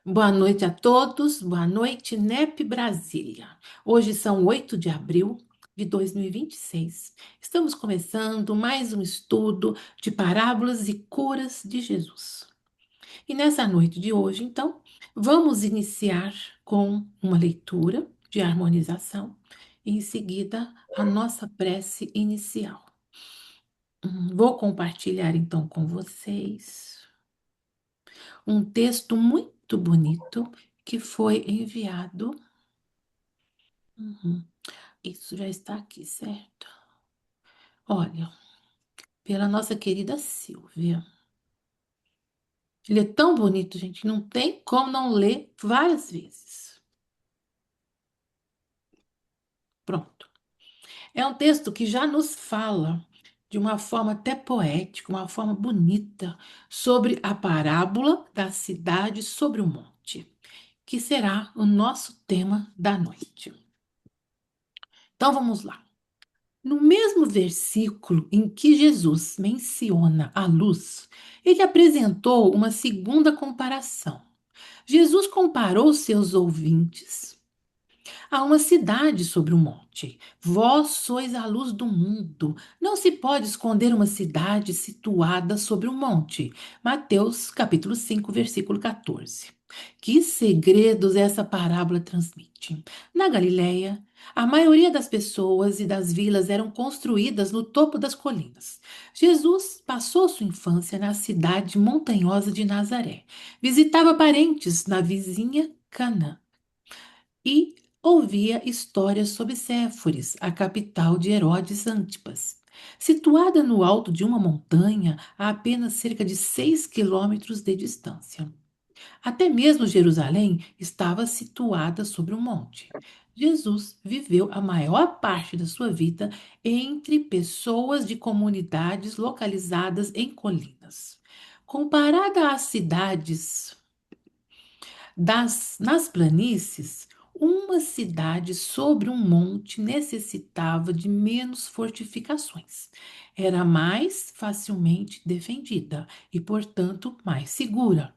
Boa noite a todos, boa noite, NEP Brasília. Hoje são 8 de abril de 2026. Estamos começando mais um estudo de parábolas e curas de Jesus. E nessa noite de hoje, então, vamos iniciar com uma leitura de harmonização e em seguida a nossa prece inicial. Vou compartilhar então com vocês um texto muito bonito que foi enviado. Uhum. Isso já está aqui, certo? Olha, pela nossa querida Silvia. Ele é tão bonito, gente, não tem como não ler várias vezes. Pronto. É um texto que já nos fala de uma forma até poética, uma forma bonita, sobre a parábola da cidade sobre o monte, que será o nosso tema da noite. Então vamos lá. No mesmo versículo em que Jesus menciona a luz, ele apresentou uma segunda comparação. Jesus comparou seus ouvintes a uma cidade sobre um monte. Vós sois a luz do mundo. Não se pode esconder uma cidade situada sobre um monte. Mateus, capítulo 5, versículo 14. Que segredos essa parábola transmite? Na Galileia, a maioria das pessoas e das vilas eram construídas no topo das colinas. Jesus passou sua infância na cidade montanhosa de Nazaré. Visitava parentes na vizinha Canaã e ouvia histórias sobre Séforis, a capital de Herodes Antipas. Situada no alto de uma montanha a apenas cerca de 6 quilômetros de distância. Até mesmo Jerusalém estava situada sobre um monte. Jesus viveu a maior parte da sua vida entre pessoas de comunidades localizadas em colinas. Comparada às cidades nas planícies, uma cidade sobre um monte necessitava de menos fortificações. Era mais facilmente defendida e, portanto, mais segura.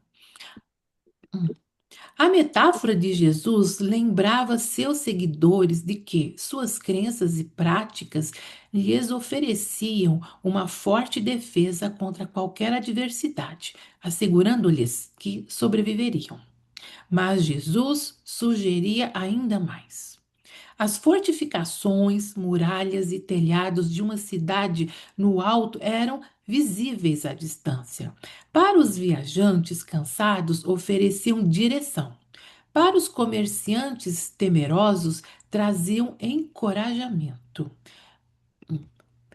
A metáfora de Jesus lembrava seus seguidores de que suas crenças e práticas lhes ofereciam uma forte defesa contra qualquer adversidade, assegurando-lhes que sobreviveriam. Mas Jesus sugeria ainda mais. As fortificações, muralhas e telhados de uma cidade no alto eram visíveis à distância. Para os viajantes cansados, ofereciam direção. Para os comerciantes temerosos, traziam encorajamento.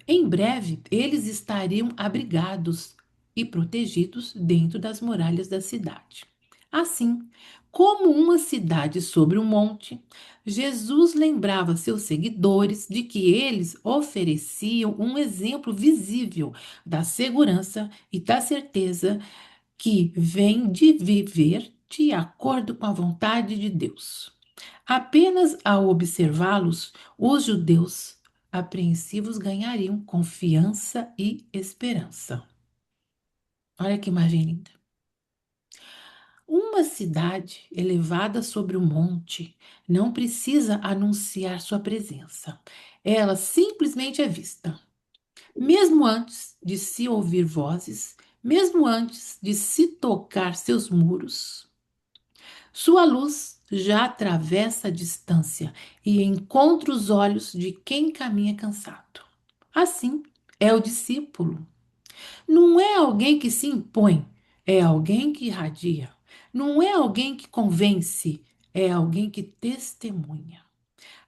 Em breve, eles estariam abrigados e protegidos dentro das muralhas da cidade. Assim, como uma cidade sobre um monte, Jesus lembrava seus seguidores de que eles ofereciam um exemplo visível da segurança e da certeza que vem de viver de acordo com a vontade de Deus. Apenas ao observá-los, os judeus apreensivos ganhariam confiança e esperança. Olha que imagem linda. Uma cidade elevada sobre um monte não precisa anunciar sua presença. Ela simplesmente é vista. Mesmo antes de se ouvir vozes, mesmo antes de se tocar seus muros, sua luz já atravessa a distância e encontra os olhos de quem caminha cansado. Assim é o discípulo. Não é alguém que se impõe, é alguém que irradia. Não é alguém que convence, é alguém que testemunha.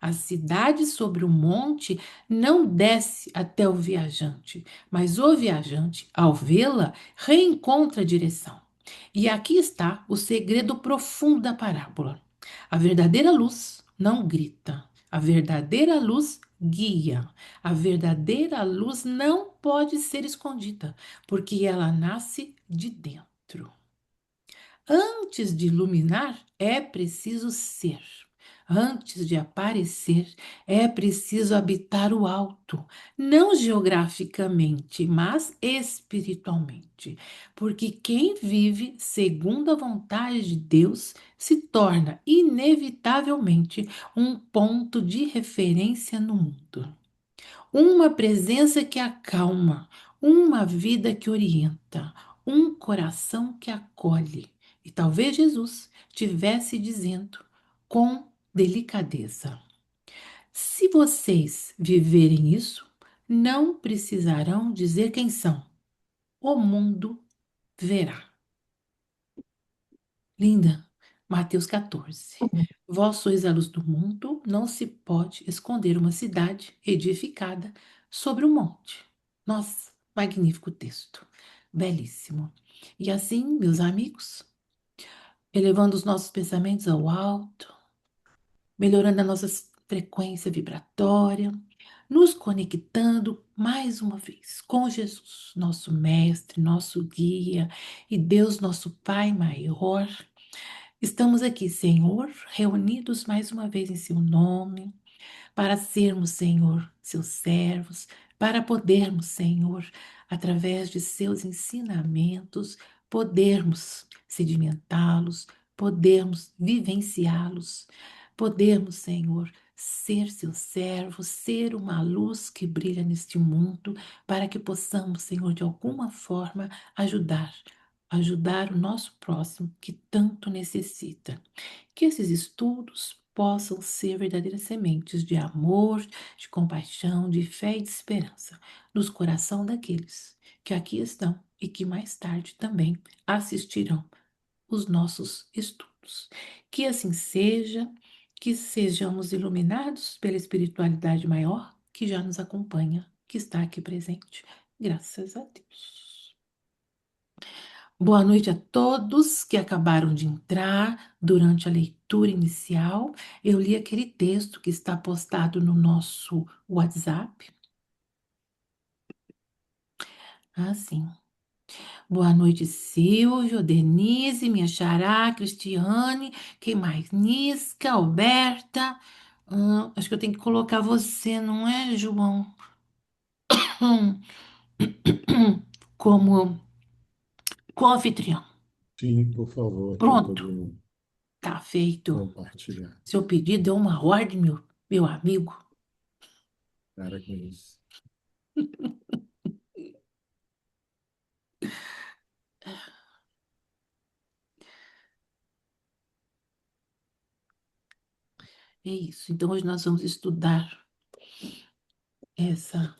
A cidade sobre o monte não desce até o viajante, mas o viajante, ao vê-la, reencontra a direção. E aqui está o segredo profundo da parábola. A verdadeira luz não grita, a verdadeira luz guia. A verdadeira luz não pode ser escondida, porque ela nasce de dentro. Antes de iluminar, é preciso ser. Antes de aparecer, é preciso habitar o alto, não geograficamente, mas espiritualmente. Porque quem vive segundo a vontade de Deus se torna inevitavelmente um ponto de referência no mundo. Uma presença que acalma, uma vida que orienta, um coração que acolhe. E talvez Jesus estivesse dizendo com delicadeza: se vocês viverem isso, não precisarão dizer quem são. O mundo verá. Linda, Mateus 14. Vós sois a luz do mundo, não se pode esconder uma cidade edificada sobre um monte. Nossa, magnífico texto, belíssimo. E assim, meus amigos, elevando os nossos pensamentos ao alto, melhorando a nossa frequência vibratória, nos conectando mais uma vez com Jesus, nosso mestre, nosso guia e Deus, nosso Pai maior. Estamos aqui, Senhor, reunidos mais uma vez em Seu nome, para sermos, Senhor, Seus servos, para podermos, Senhor, através de Seus ensinamentos, podermos sedimentá-los, podermos vivenciá-los, podermos, Senhor, ser Seus servos, ser uma luz que brilha neste mundo, para que possamos, Senhor, de alguma forma ajudar o nosso próximo que tanto necessita. Que esses estudos possam ser verdadeiras sementes de amor, de compaixão, de fé e de esperança nos corações daqueles que aqui estão e que mais tarde também assistirão os nossos estudos. Que assim seja, que sejamos iluminados pela espiritualidade maior que já nos acompanha, que está aqui presente. Graças a Deus. Boa noite a todos que acabaram de entrar durante a leitura inicial. Eu li aquele texto que está postado no nosso WhatsApp. Ah, sim. Boa noite, Silvio, Denise, minha xará, Cristiane, quem mais? Nisca, Alberta. Acho que eu tenho que colocar você, não é, João? Hum, Como co-anfitrião. Sim, por favor, para eu Pronto, poder tá feito. compartilhar. Seu pedido é uma ordem, meu amigo. Para com isso. É isso. Então, hoje nós vamos estudar essa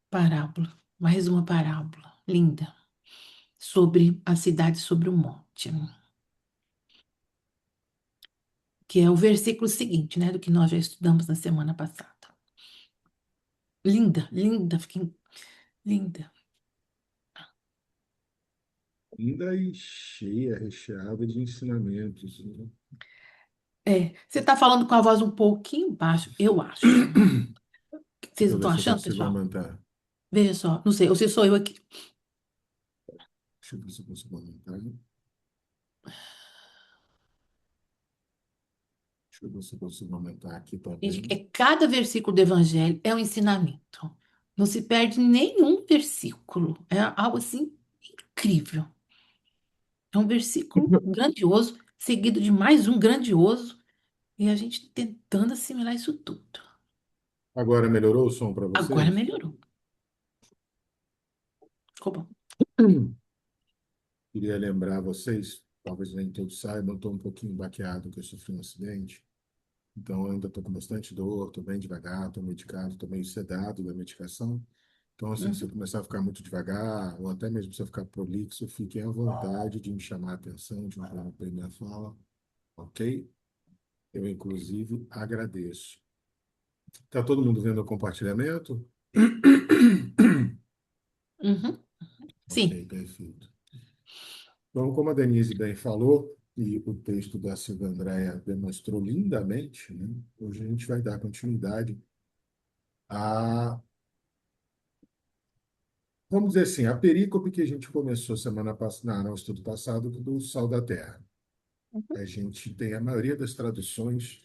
parábola, mais uma parábola linda, sobre a cidade sobre o monte, que é o versículo seguinte, né, do que nós já estudamos na semana passada. Linda, linda, fiquei linda. Ainda e cheia, recheada de ensinamentos, né? É, você está falando com a voz um pouquinho baixa, eu acho. Vocês Deixa não eu ver estão se eu achando, consigo pessoal? aumentar. Veja só, não sei, ou se sou eu aqui. Deixa eu ver se eu consigo aumentar. Deixa eu ver se eu consigo aumentar aqui Gente, também. é cada versículo do Evangelho é um ensinamento. Não se perde nenhum versículo. É algo assim incrível. É um versículo grandioso, seguido de mais um grandioso, e a gente tentando assimilar isso tudo. Agora melhorou o som para Agora vocês? melhorou. Ficou bom. Queria lembrar vocês, talvez nem todos saibam, estou um pouquinho baqueado, que eu sofri um acidente. Então, eu ainda estou com bastante dor, estou bem devagar, estou medicado, estou meio sedado da medicação. Então, assim, se eu Uhum. começar a ficar muito devagar, ou até mesmo se eu ficar prolixo, fiquem à vontade de me chamar a atenção, de interromper minha fala, ok? Eu, inclusive, agradeço. Está todo mundo vendo o compartilhamento? Uhum. Ok, Sim. perfeito. Então, como a Denise bem falou, e o texto da Silvia Andréa demonstrou lindamente, né? Hoje a gente vai dar continuidade a, vamos dizer assim, a perícope que a gente começou semana passada, no estudo passado, do Sal da Terra. A gente tem a maioria das traduções,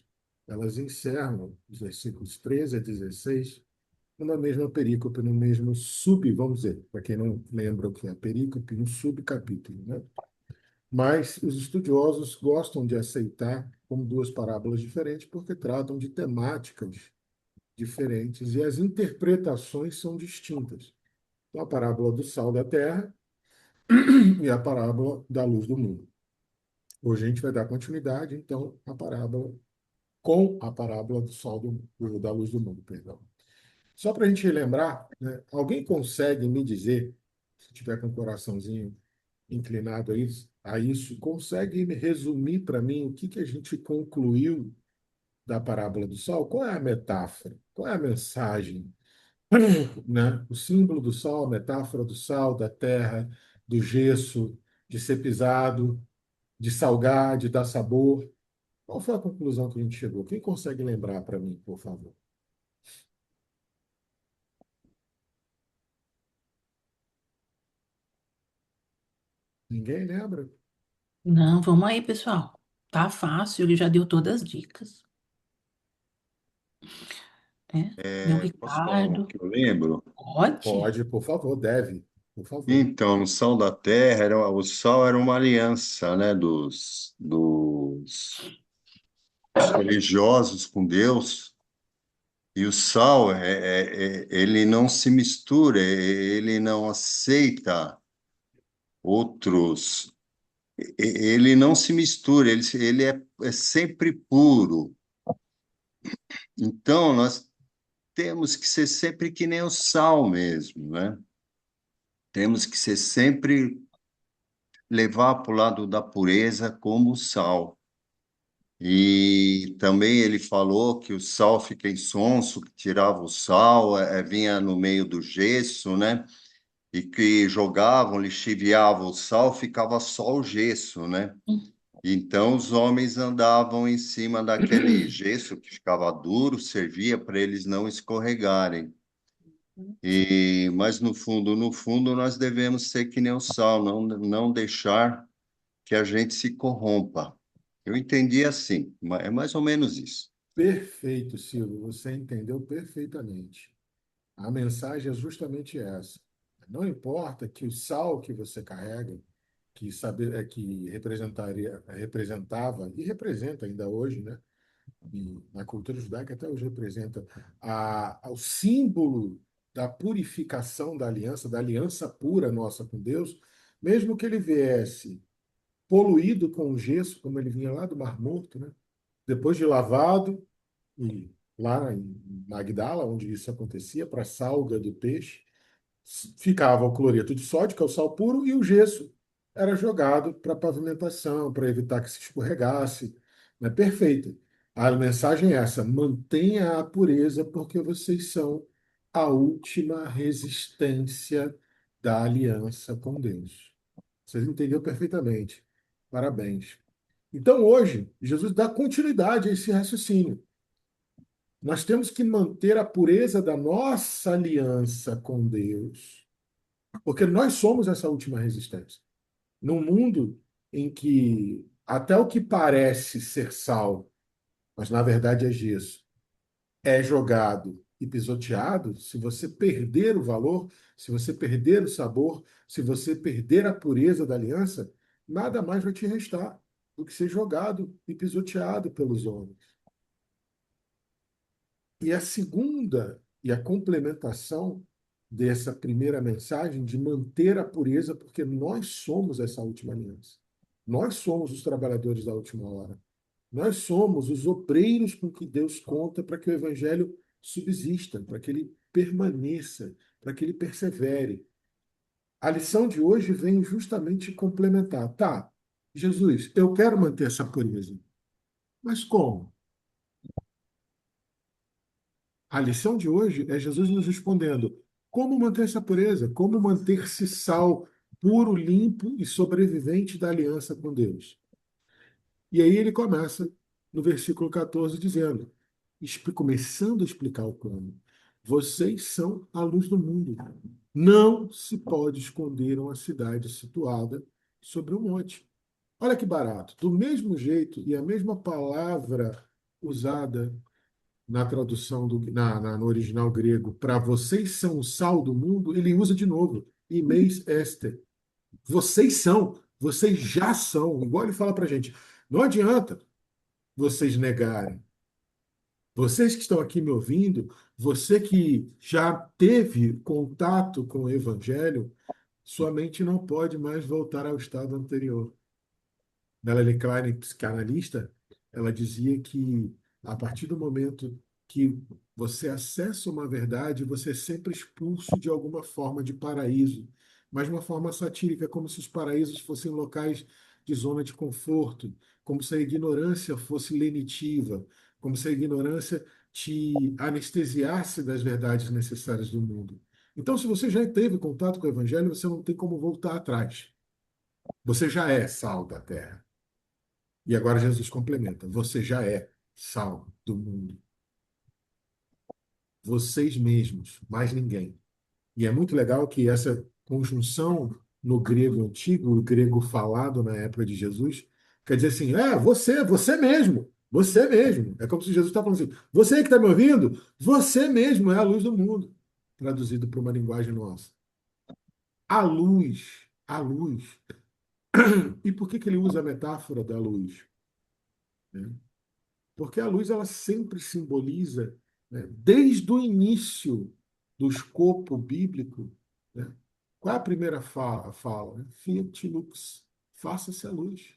elas encerram os versículos 13 a 16 numa mesma perícope, no mesmo vamos dizer, para quem não lembra o que é perícope, um subcapítulo, né? Mas os estudiosos gostam de aceitar como duas parábolas diferentes porque tratam de temáticas diferentes e as interpretações são distintas. Então, a parábola do sal da terra e a parábola da luz do mundo. Hoje a gente vai dar continuidade, então, a parábola do sol da luz do mundo, perdão. Só para a gente relembrar, né, alguém consegue me dizer, se tiver com o coraçãozinho inclinado a isso, consegue me resumir para mim o que que a gente concluiu da parábola do sol? Qual é a metáfora? Qual é a mensagem? Né? O símbolo do sol, a metáfora do sal, da terra, do gesso, de ser pisado, de salgar, de dar sabor. Qual foi a conclusão que a gente chegou? Quem consegue lembrar para mim, por favor? Ninguém lembra? Não, vamos aí, pessoal. Tá fácil, ele já deu todas as dicas, né? Meu Posso falar um Ricardo, que eu lembro? pode? Pode, por favor, deve, por favor. Então, no Sal da Terra, o sal era uma aliança, né, dos religiosos com Deus. E o sal, ele não se mistura, ele não aceita outros, ele não se mistura, ele é sempre puro. Então, nós temos que ser sempre que nem o sal mesmo, né? Temos que ser sempre levar para o lado da pureza como o sal. E também ele falou que o sal fica insonso, que tirava o sal, vinha no meio do gesso, né? E que jogavam, lixiviavam o sal, ficava só o gesso, né? Então os homens andavam em cima daquele gesso que ficava duro, servia para eles não escorregarem. Mas no fundo, nós devemos ser que nem o sal, não deixar que a gente se corrompa. Eu entendi assim, é mais ou menos isso. Perfeito, Silvio, você entendeu perfeitamente. A mensagem é justamente essa. Não importa que o sal que você carrega, que representava e representa ainda hoje, né? E na cultura judaica até hoje representa o símbolo da purificação da aliança pura nossa com Deus, mesmo que ele viesse poluído com o gesso, como ele vinha lá do Mar Morto, né? Depois de lavado, e lá em Magdala, onde isso acontecia, para a salga do peixe, ficava o cloreto de sódio, que é o sal puro, e o gesso era jogado para pavimentação, para evitar que se escorregasse. Né? Perfeito. A mensagem é essa: mantenha a pureza, porque vocês são a última resistência da aliança com Deus. Vocês entenderam perfeitamente. Parabéns. Então, hoje, Jesus dá continuidade a esse raciocínio. Nós temos que manter a pureza da nossa aliança com Deus, porque nós somos essa última resistência. Num mundo em que até o que parece ser sal, mas na verdade é gesso, é jogado e pisoteado, se você perder o valor, se você perder o sabor, se você perder a pureza da aliança, nada mais vai te restar do que ser jogado e pisoteado pelos homens. E a segunda e a complementação dessa primeira mensagem de manter a pureza, porque nós somos essa última aliança. Nós somos os trabalhadores da última hora. Nós somos os obreiros com que Deus conta para que o evangelho subsista, para que ele permaneça, para que ele persevere. A lição de hoje vem justamente complementar. Tá, Jesus, eu quero manter essa pureza, mas como? A lição de hoje é Jesus nos respondendo: como manter essa pureza? Como manter-se sal, puro, limpo e sobrevivente da aliança com Deus? E aí ele começa no versículo 14 dizendo, começando a explicar o como. Vocês são a luz do mundo. Não se pode esconder uma cidade situada sobre um monte. Olha que barato. Do mesmo jeito, e a mesma palavra usada na tradução no original grego para vocês são o sal do mundo, ele usa de novo, imeis este. Vocês já são, igual ele fala para a gente. Não adianta vocês negarem. Vocês que estão aqui me ouvindo, você que já teve contato com o Evangelho, sua mente não pode mais voltar ao estado anterior. Melanie Klein, psicanalista, ela dizia que a partir do momento que você acessa uma verdade, você é sempre expulso de alguma forma de paraíso, mas de uma forma satírica, como se os paraísos fossem locais de zona de conforto, como se a ignorância fosse lenitiva, como se a ignorância te anestesiasse das verdades necessárias do mundo. Então, se você já teve contato com o Evangelho, você não tem como voltar atrás. Você já é sal da terra. E agora Jesus complementa: você já é sal do mundo. Vocês mesmos, mais ninguém. E é muito legal que essa conjunção no grego antigo, o grego falado na época de Jesus, quer dizer assim: você mesmo, você mesmo. É como se Jesus está falando assim: você que está me ouvindo, você mesmo é a luz do mundo. Traduzido para uma linguagem nossa. A luz, a luz. E por que que ele usa a metáfora da luz? Né? Porque a luz ela sempre simboliza, né, desde o início do escopo bíblico, né, qual é a primeira fala, né? Fiat lux, faça-se a luz.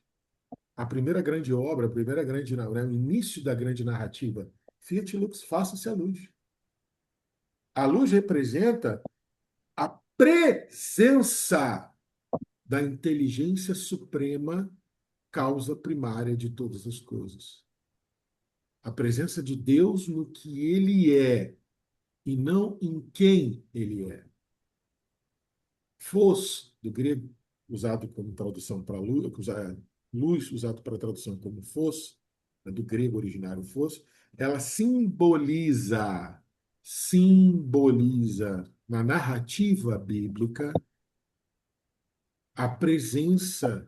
A primeira grande obra, a primeira grande, né, o início da grande narrativa, Fiat lux, faça-se a luz. A luz representa a presença da inteligência suprema, causa primária de todas as coisas. A presença de Deus no que ele é e não em quem ele é. Fos, do grego, usado como tradução para luz, luz, usado para tradução como fos, né, do grego originário fos, ela simboliza na narrativa bíblica a presença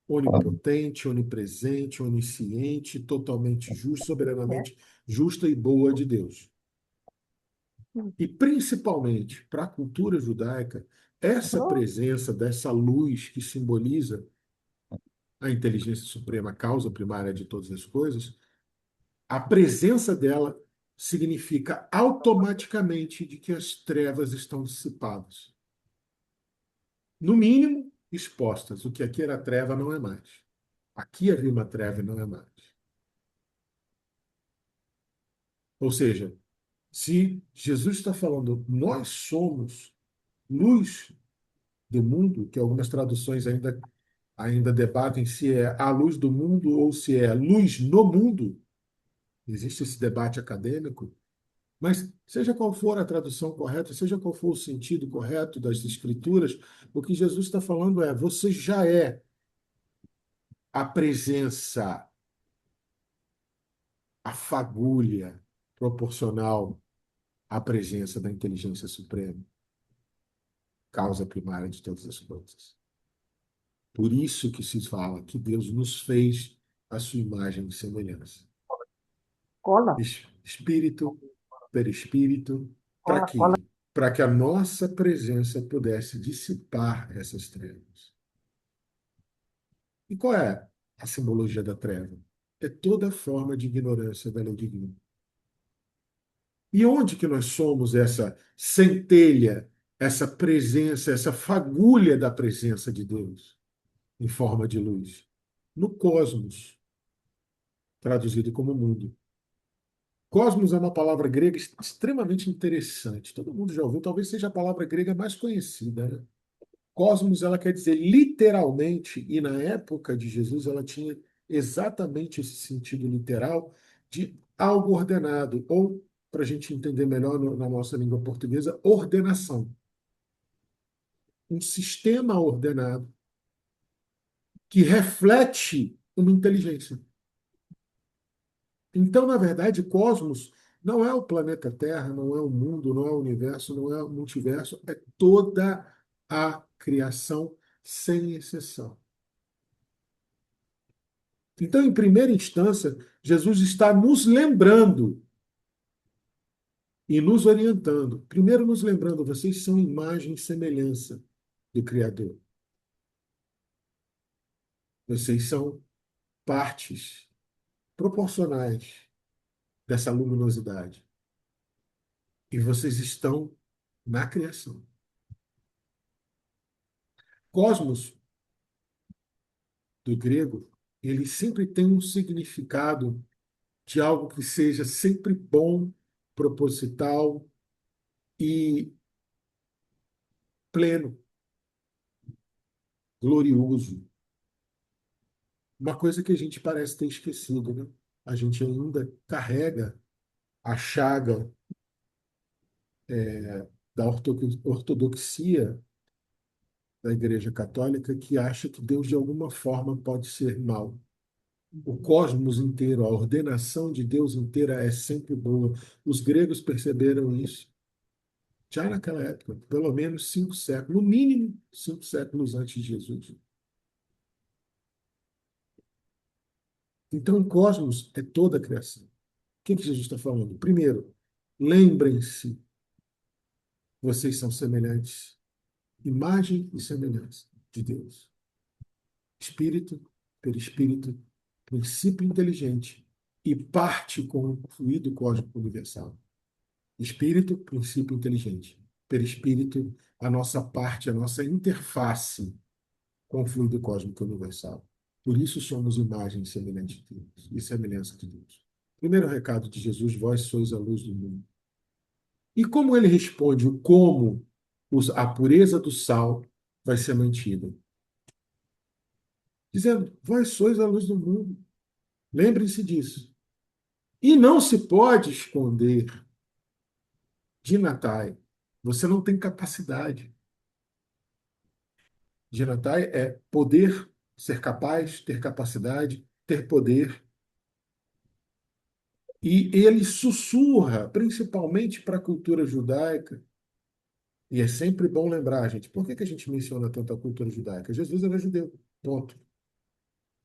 onipotente, onipresente, onisciente, totalmente justa, soberanamente justa e boa de Deus. E principalmente para a cultura judaica, essa presença dessa luz que simboliza a inteligência suprema, a causa primária de todas as coisas, a presença dela significa automaticamente de que as trevas estão dissipadas. No mínimo, expostas. O que aqui era treva não é mais. Aqui havia uma treva e não é mais. Ou seja, se Jesus está falando, nós somos luz do mundo, que algumas traduções ainda debatem se é a luz do mundo ou se é luz no mundo. Existe esse debate acadêmico, mas seja qual for a tradução correta, seja qual for o sentido correto das escrituras, o que Jesus está falando é: você já é a presença, a fagulha proporcional à presença da inteligência suprema, causa primária de todas as coisas. Por isso que se fala que Deus nos fez a sua imagem e semelhança. Cola, Espírito, perispírito, para cola, quê? cola. Para que a nossa presença pudesse dissipar essas trevas. E qual é a simbologia da treva? É toda forma de ignorância da lei divina. E onde que nós somos essa centelha, essa presença, essa fagulha da presença de Deus em forma de luz? No cosmos, traduzido como mundo. Cosmos é uma palavra grega extremamente interessante. Todo mundo já ouviu, talvez seja a palavra grega mais conhecida, né? Cosmos, ela quer dizer literalmente, e na época de Jesus ela tinha exatamente esse sentido literal de algo ordenado, ou, para a gente entender melhor na nossa língua portuguesa, ordenação. Um sistema ordenado que reflete uma inteligência. Então, na verdade, cosmos não é o planeta Terra, não é o mundo, não é o universo, não é o multiverso, é toda a criação sem exceção. Então, em primeira instância, Jesus está nos lembrando e nos orientando. Primeiro, nos lembrando, vocês são imagem e semelhança do Criador. Vocês são partes proporcionais dessa luminosidade. E vocês estão na criação. Cosmos, do grego, ele sempre tem um significado de algo que seja sempre bom, proposital e pleno, glorioso. Uma coisa que a gente parece ter esquecido, né? A gente ainda carrega a chaga da ortodoxia da Igreja Católica que acha que Deus de alguma forma pode ser mau. O cosmos inteiro, a ordenação de Deus inteira é sempre boa. Os gregos perceberam isso já naquela época, pelo menos 5 séculos, no mínimo 5 séculos antes de Jesus. Então, o cosmos é toda a criação. O que Jesus está falando? Primeiro, lembrem-se, vocês são semelhantes, imagem e semelhança de Deus. Espírito, perispírito, princípio inteligente e parte com o fluido cósmico universal. Espírito, princípio inteligente. Perispírito, a nossa parte, a nossa interface com o fluido cósmico universal. Por isso somos imagem e semelhante de Deus, e semelhança de Deus. Primeiro recado de Jesus: vós sois a luz do mundo. E como ele responde o como a pureza do sal vai ser mantida? Dizendo: vós sois a luz do mundo. Lembrem-se disso. E não se pode esconder de Natai. Você não tem capacidade. De Natai é poder, ser capaz, ter capacidade, ter poder. E ele sussurra, principalmente para a cultura judaica, e é sempre bom lembrar, gente, por que a gente menciona tanto a cultura judaica? Jesus era judeu, ponto.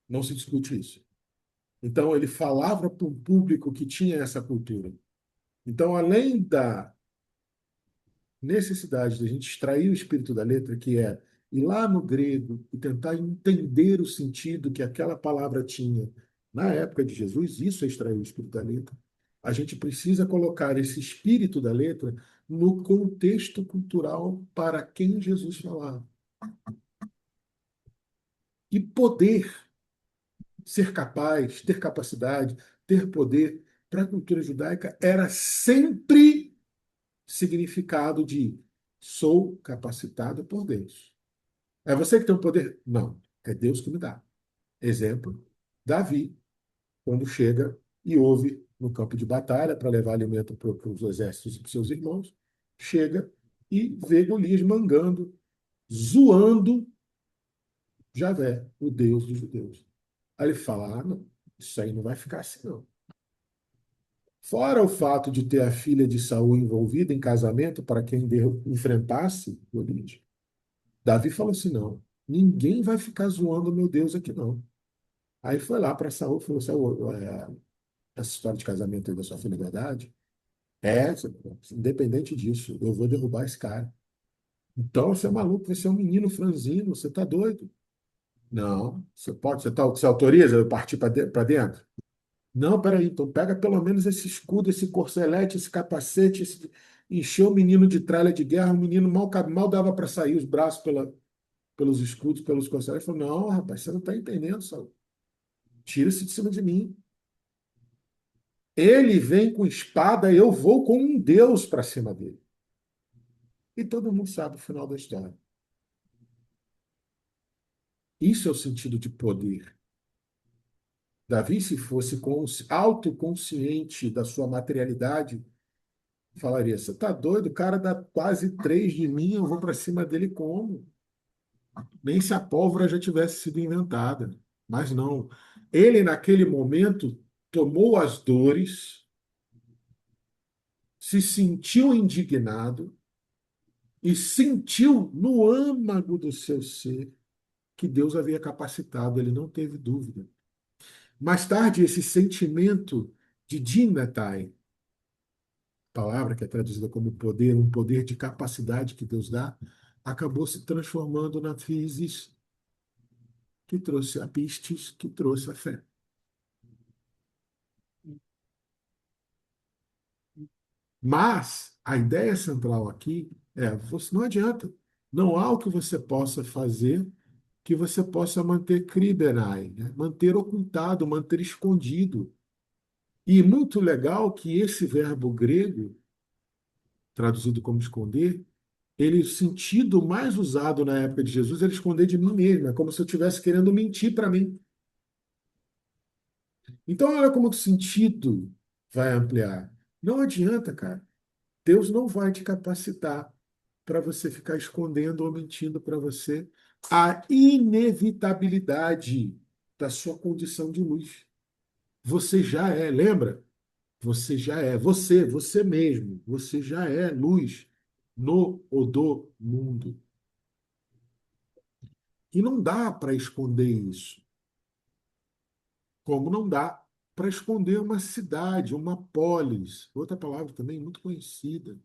Não se discute isso. Então, ele falava para um público que tinha essa cultura. Então, além da necessidade de a gente extrair o espírito da letra, que é ir lá no grego e tentar entender o sentido que aquela palavra tinha na época de Jesus, isso é extrair o espírito da letra. A gente precisa colocar esse espírito da letra no contexto cultural para quem Jesus falava. E poder, ser capaz, ter capacidade, ter poder, para a cultura judaica era sempre significado de sou capacitado por Deus. É você que tem o poder? Não, é Deus que me dá. Exemplo, Davi, quando chega e ouve no campo de batalha para levar alimento para os exércitos e para os seus irmãos, chega e vê Golias mangando, zoando Javé, o Deus dos judeus. Aí ele fala: ah, não, isso aí não vai ficar assim, não. Fora o fato de ter a filha de Saul envolvida em casamento para quem enfrentasse Golias, Davi falou assim: não, ninguém vai ficar zoando meu Deus aqui, não. Aí foi lá para Saul e falou: Saul, essa história de casamento aí da sua filha é verdade? É, independente disso, eu vou derrubar esse cara. Então você é maluco, você é um menino franzino, você tá doido. Não, você pode, você autoriza eu partir para dentro? Não, peraí, então pega pelo menos esse escudo, esse corcelete, esse capacete, encheu o menino de tralha de guerra, o menino mal dava para sair os braços pelos escudos, pelos costeletes. Ele falou: não, rapaz, você não está entendendo, Saul. Tira-se de cima de mim. Ele vem com espada, eu vou com um Deus para cima dele. E todo mundo sabe o final da história. Isso é o sentido de poder. Davi, se fosse autoconsciente da sua materialidade, falaria: você está doido? O cara dá quase 3 de mim, eu vou para cima dele como? Nem se a pólvora já tivesse sido inventada. Mas não. Ele, naquele momento, tomou as dores, se sentiu indignado e sentiu no âmago do seu ser que Deus havia capacitado, ele não teve dúvida. Mais tarde, esse sentimento de Dinatai, palavra que é traduzida como poder, um poder de capacidade que Deus dá, acabou se transformando na physis, que trouxe a pistis, que trouxe a fé. Mas a ideia central aqui é: você não adianta, não há o que você possa fazer que você possa manter kribenai, né? Manter ocultado, manter escondido. E muito legal que esse verbo grego, traduzido como esconder, ele, o sentido mais usado na época de Jesus era esconder de mim mesmo, é como se eu estivesse querendo mentir para mim. Então, olha como o sentido vai ampliar. Não adianta, cara. Deus não vai te capacitar para você ficar escondendo ou mentindo para você a inevitabilidade da sua condição de luz. Você já é, lembra? Você já é, você mesmo, você já é luz no ou do mundo. E não dá para esconder isso. Como não dá para esconder uma cidade, uma polis, outra palavra também muito conhecida.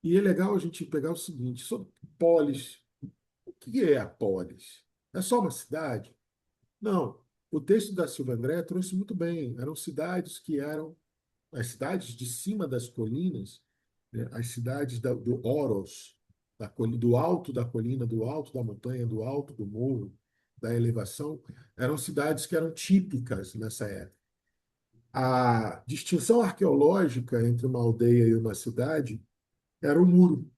E é legal a gente pegar o seguinte, sobre polis. O que é a polis? É só uma cidade? Não. O texto da Silva André trouxe muito bem. Eram cidades que eram as cidades de cima das colinas, né? As cidades do Oros, do alto da colina, do alto da montanha, do alto do morro, da elevação, eram cidades que eram típicas nessa época. A distinção arqueológica entre uma aldeia e uma cidade era o muro.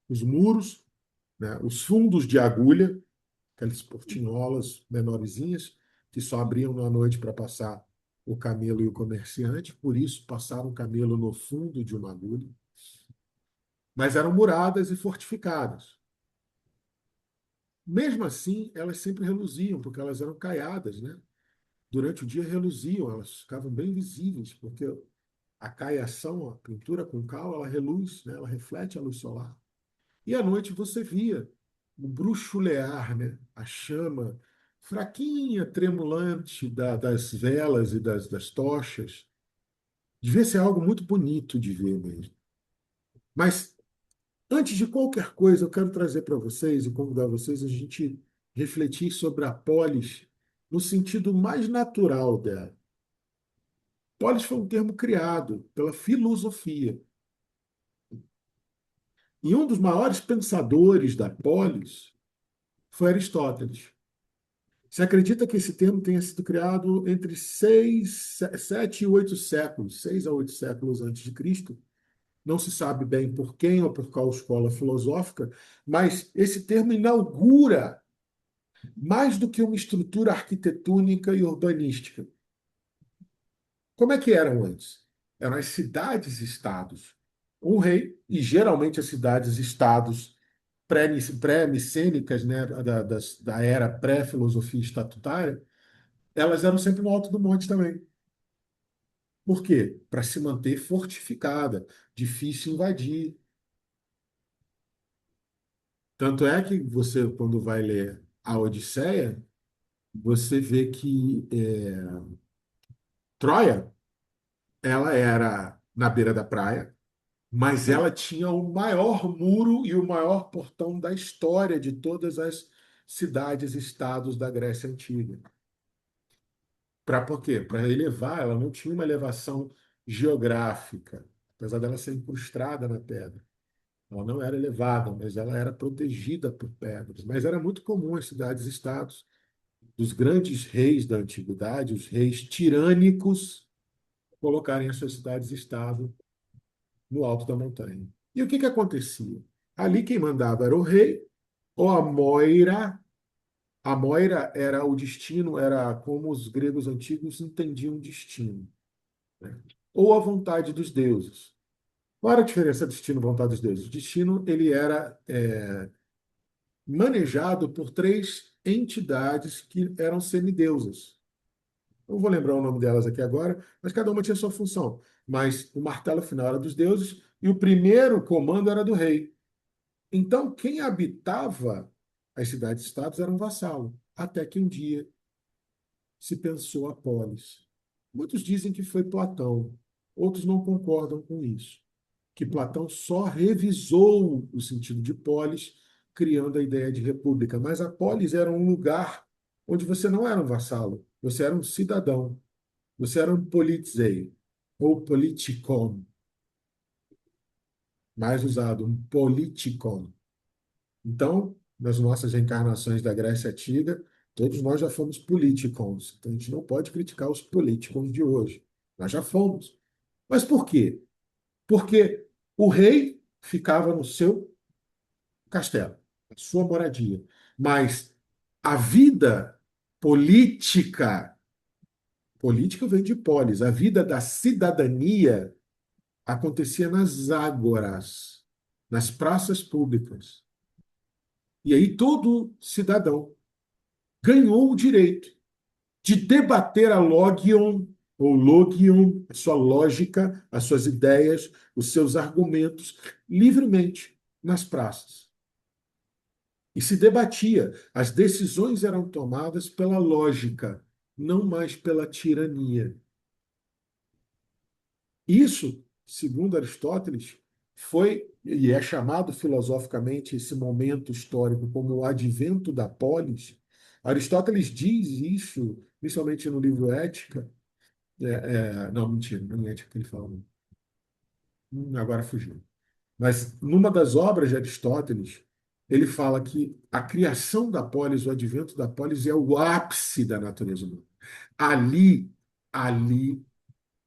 Os muros, né? Os fundos de agulha, aquelas portinholas menorzinhas que só abriam na noite para passar o camelo e o comerciante, por isso passaram o camelo no fundo de uma agulha, mas eram muradas e fortificadas. Mesmo assim, elas sempre reluziam, porque elas eram caiadas, né? Durante o dia reluziam, elas ficavam bem visíveis, porque a caiação, a pintura com cal, ela reluz, né? Ela reflete a luz solar. E à noite você via o bruxulear, né? A chama fraquinha, tremulante das velas e das tochas. Devia ser algo muito bonito de ver mesmo. Mas, antes de qualquer coisa, eu quero trazer para vocês e convidar vocês a gente refletir sobre a polis no sentido mais natural dela. Polis foi um termo criado pela filosofia. E um dos maiores pensadores da polis foi Aristóteles. Se acredita que esse termo tenha sido criado entre 7 e 8 séculos, 6 a 8 séculos antes de Cristo. Não se sabe bem por quem ou por qual escola filosófica, mas esse termo inaugura mais do que uma estrutura arquitetônica e urbanística. Como é que eram antes? Eram as cidades-estados. Um rei, e geralmente as cidades-estados pré-micênicas, né, da era pré-filosofia estatutária, elas eram sempre no alto do monte também. Por quê? Para se manter fortificada, difícil invadir. Tanto é que você, quando vai ler a Odisseia, você vê que Troia, ela era na beira da praia, mas ela tinha o maior muro e o maior portão da história de todas as cidades-estados da Grécia Antiga. Para por quê? Para elevar, ela não tinha uma elevação geográfica, apesar dela ser incrustada na pedra. Ela não era elevada, mas ela era protegida por pedras. Mas era muito comum as cidades-estados dos grandes reis da antiguidade, os reis tirânicos, colocarem as suas cidades-estado no alto da montanha. E o que acontecia? Ali quem mandava era o rei ou a moira. A moira era o destino, era como os gregos antigos entendiam destino, né? Ou a vontade dos deuses. Qual era a diferença destino e vontade dos deuses? O destino ele era manejado por três entidades que eram semideusas. Não vou lembrar o nome delas aqui agora, mas cada uma tinha sua função. Mas o martelo final era dos deuses e o primeiro comando era do rei. Então, quem habitava as cidades-estados era um vassalo. até que um dia se pensou a polis. Muitos dizem que foi Platão, outros não concordam com isso, que Platão só revisou o sentido de polis, criando a ideia de república. Mas a polis era um lugar onde você não era um vassalo, você era um cidadão, você era um polizei, ou politikon, mais usado, um politikon. Então, nas nossas reencarnações da Grécia Antiga, todos nós já fomos politikons. Então, a gente não pode criticar os politikons de hoje. Nós já fomos. Mas por quê? Porque o rei ficava no seu castelo, na sua moradia. Mas a vida política, política vem de polis, a vida da cidadania acontecia nas ágoras, nas praças públicas. E aí todo cidadão ganhou o direito de debater a logion, ou logion, a sua lógica, as suas ideias, os seus argumentos, livremente nas praças. E se debatia. As decisões eram tomadas pela lógica, não mais pela tirania. Isso, segundo Aristóteles, foi, e é chamado filosoficamente esse momento histórico como o advento da polis. Aristóteles diz isso, principalmente no livro Ética. Não, mentira, não é Ética que ele fala. Agora fugiu. Mas numa das obras de Aristóteles, ele fala que a criação da polis, o advento da polis, é o ápice da natureza humana. Ali,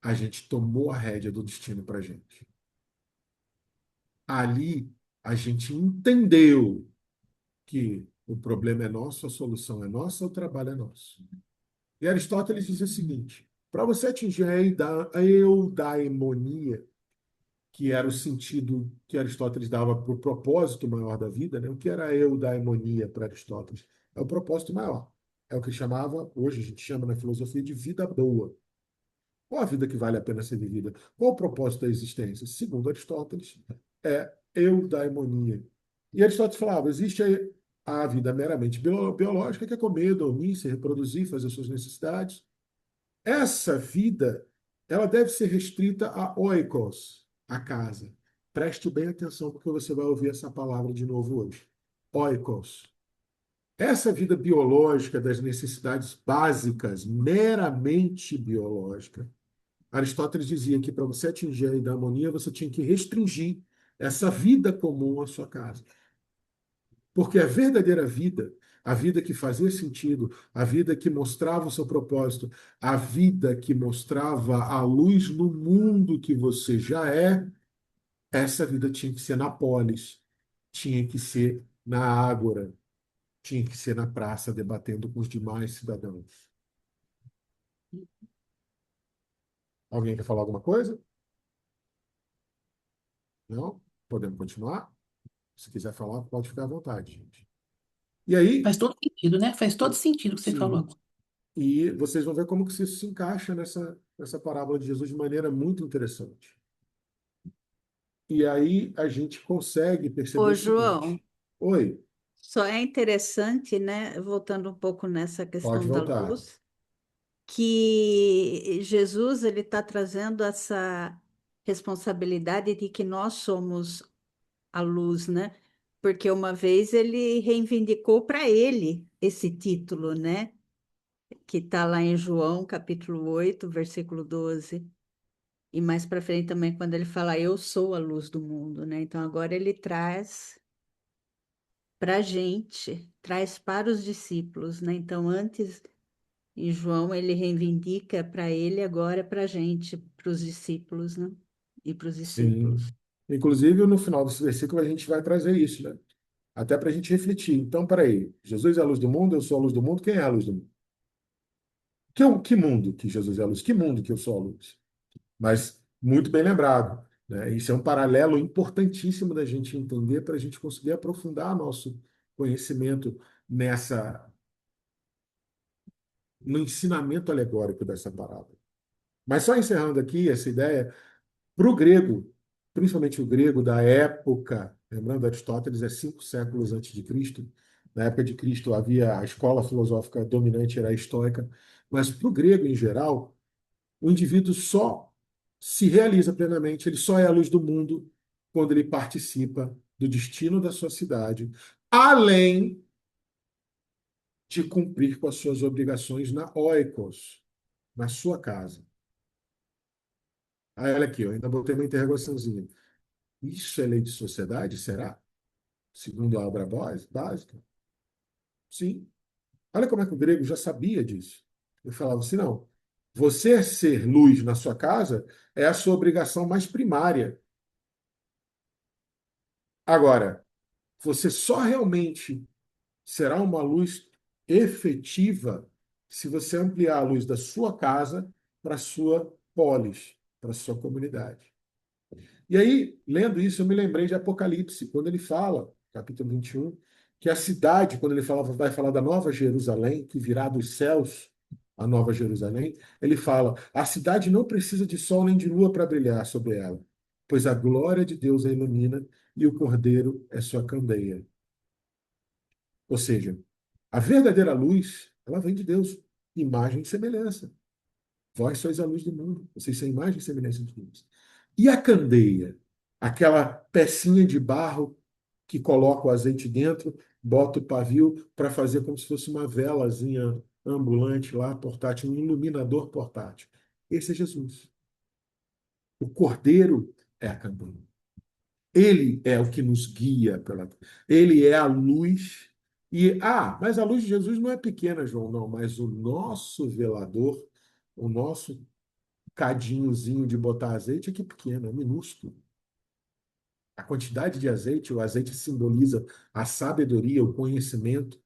a gente tomou a rédea do destino para a gente. Ali, a gente entendeu que o problema é nosso, a solução é nossa, o trabalho é nosso. E Aristóteles diz o seguinte: para você atingir a eudaimonia, que era o sentido que Aristóteles dava para o propósito maior da vida, né? O que era a eudaimonia para Aristóteles? É o propósito maior. É o que chamava, hoje a gente chama na filosofia de vida boa. Qual a vida que vale a pena ser vivida? Qual o propósito da existência? Segundo Aristóteles, é eudaimonia. E Aristóteles falava, existe a vida meramente biológica, que é comer, dormir, se reproduzir, fazer suas necessidades. Essa vida, ela deve ser restrita a oikos, a casa. Preste bem atenção, porque você vai ouvir essa palavra de novo hoje. Oikos. Essa vida biológica das necessidades básicas, meramente biológica, Aristóteles dizia que para você atingir a eudaimonia, você tinha que restringir essa vida comum à sua casa. Porque a verdadeira vida, a vida que fazia sentido, a vida que mostrava o seu propósito, a vida que mostrava a luz no mundo que você já é, essa vida tinha que ser na polis, tinha que ser na ágora, tinha que ser na praça, debatendo com os demais cidadãos. Alguém quer falar alguma coisa? Não? Podemos continuar? Se quiser falar, pode ficar à vontade, gente. E aí, Faz todo sentido, né? Faz todo sentido o que você falou sim, agora. e vocês vão ver como que isso se encaixa nessa parábola de Jesus de maneira muito interessante. E aí a gente consegue perceber Ô, o João, seguinte. Oi, só é interessante, né, voltando um pouco nessa pode questão da voltar. luz, que Jesus ele está trazendo essa responsabilidade de que nós somos a luz, né? Porque uma vez ele reivindicou para ele esse título, né? Que está lá em João, capítulo 8, versículo 12. E mais para frente também, quando ele fala, eu sou a luz do mundo, né? Então agora ele traz para a gente, traz para os discípulos, né? Então antes, em João, ele reivindica para ele, agora para a gente, para os discípulos, né? E para os Sim. discípulos. Inclusive, no final desse versículo, a gente vai trazer isso, né? Até para a gente refletir. Então, peraí. Jesus é a luz do mundo, eu sou a luz do mundo. Quem é a luz do mundo? Que mundo que Jesus é a luz? Que mundo que eu sou a luz? Mas muito bem lembrado, né? Isso é um paralelo importantíssimo da gente entender para a gente conseguir aprofundar nosso conhecimento nessa no ensinamento alegórico dessa parábola. Mas só encerrando aqui essa ideia, para o grego, principalmente o grego da época, lembrando Aristóteles é 5 séculos antes de Cristo, Na época de Cristo havia a escola filosófica dominante era a estoica, mas para o grego em geral, o indivíduo só se realiza plenamente, ele só é a luz do mundo quando ele participa do destino da sua cidade, além de cumprir com as suas obrigações na oikos, na sua casa. Aí, olha aqui, eu ainda botei uma interrogaçãozinha. Isso é lei de sociedade, será? Segundo a obra básica? Sim. Olha como é que o grego já sabia disso. Ele falava assim, não, você ser luz na sua casa é a sua obrigação mais primária. Agora, você só realmente será uma luz efetiva se você ampliar a luz da sua casa para a sua polis, para a sua comunidade. E aí, lendo isso, eu me lembrei de Apocalipse, quando ele fala, capítulo 21, que a cidade, quando ele fala, vai falar da Nova Jerusalém, que virá dos céus, a Nova Jerusalém, ele fala: a cidade não precisa de sol nem de lua para brilhar sobre ela, pois a glória de Deus a ilumina e o Cordeiro é sua candeia. Ou seja, a verdadeira luz, ela vem de Deus, imagem e semelhança. Vós sois a luz do mundo. Vocês são a imagem e semelhança de Deus. E a candeia? Aquela pecinha de barro que coloca o azeite dentro, bota o pavio para fazer como se fosse uma velazinha ambulante lá, portátil, um iluminador portátil. Esse é Jesus. O Cordeiro é a candeia. Ele é o que nos guia pela. Ele é a luz. Mas a luz de Jesus não é pequena, João, não, mas o nosso velador, o nosso cadinhozinho de botar azeite é que é pequeno, é minúsculo. A quantidade de azeite, o azeite simboliza a sabedoria, o conhecimento,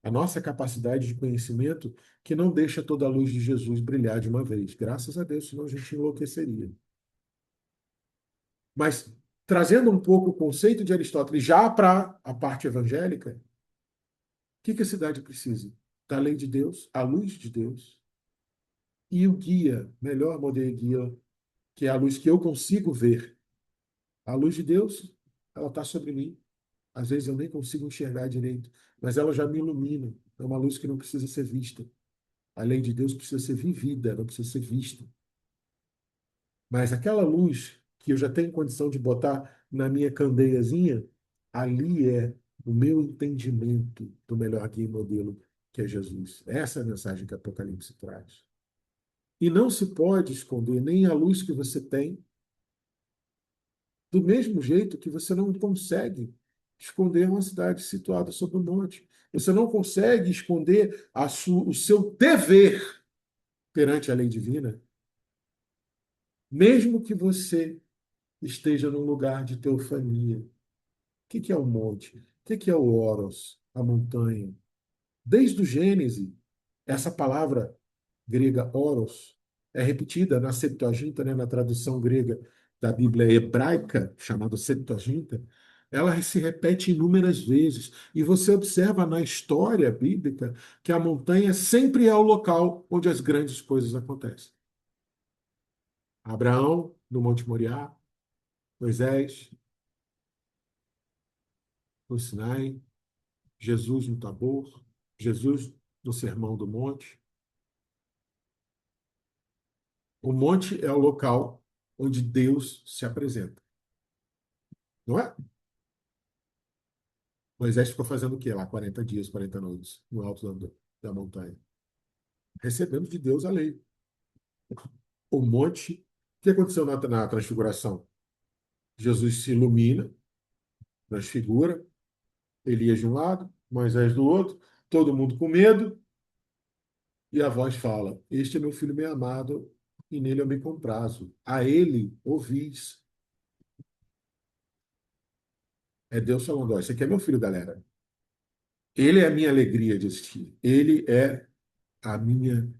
a nossa capacidade de conhecimento que não deixa toda a luz de Jesus brilhar de uma vez. Graças a Deus, senão a gente enlouqueceria. Mas trazendo um pouco o conceito de Aristóteles já para a parte evangélica, o que a cidade precisa? Da lei de Deus, a luz de Deus e o guia, melhor modelo guia, que é a luz que eu consigo ver. A luz de Deus, ela está sobre mim. Às vezes eu nem consigo enxergar direito, mas ela já me ilumina. É uma luz que não precisa ser vista. A lei de Deus precisa ser vivida, não precisa ser vista. Mas aquela luz que eu já tenho condição de botar na minha candeiazinha, ali é o meu entendimento do melhor guia e modelo, que é Jesus. Essa é a mensagem que Apocalipse traz. E não se pode esconder nem a luz que você tem, do mesmo jeito que você não consegue esconder uma cidade situada sobre um monte. Você não consegue esconder o seu dever perante a lei divina, mesmo que você esteja num lugar de teofania. O que é o monte? O que é o Oros, a montanha? Desde o Gênesis, essa palavra grega oros é repetida na Septuaginta, né, na tradução grega da Bíblia hebraica, chamada Septuaginta, ela se repete inúmeras vezes. E você observa na história bíblica que a montanha sempre é o local onde as grandes coisas acontecem. Abraão, no Monte Moriá, Moisés, no Sinai, Jesus no Tabor, Jesus no Sermão do Monte. O monte é o local onde Deus se apresenta. Não é? Moisés ficou fazendo o quê lá? 40 dias, 40 noites, no alto da montanha. Recebendo de Deus a lei. O monte. O que aconteceu na transfiguração? Jesus se ilumina, transfigura, Elias de um lado, Moisés do outro, todo mundo com medo, e a voz fala: Este é meu filho bem amado, e nele eu me comprazo. A ele ouvis. É Deus falando: ó, esse aqui é meu filho, galera. Ele é a minha alegria de existir. Ele é a minha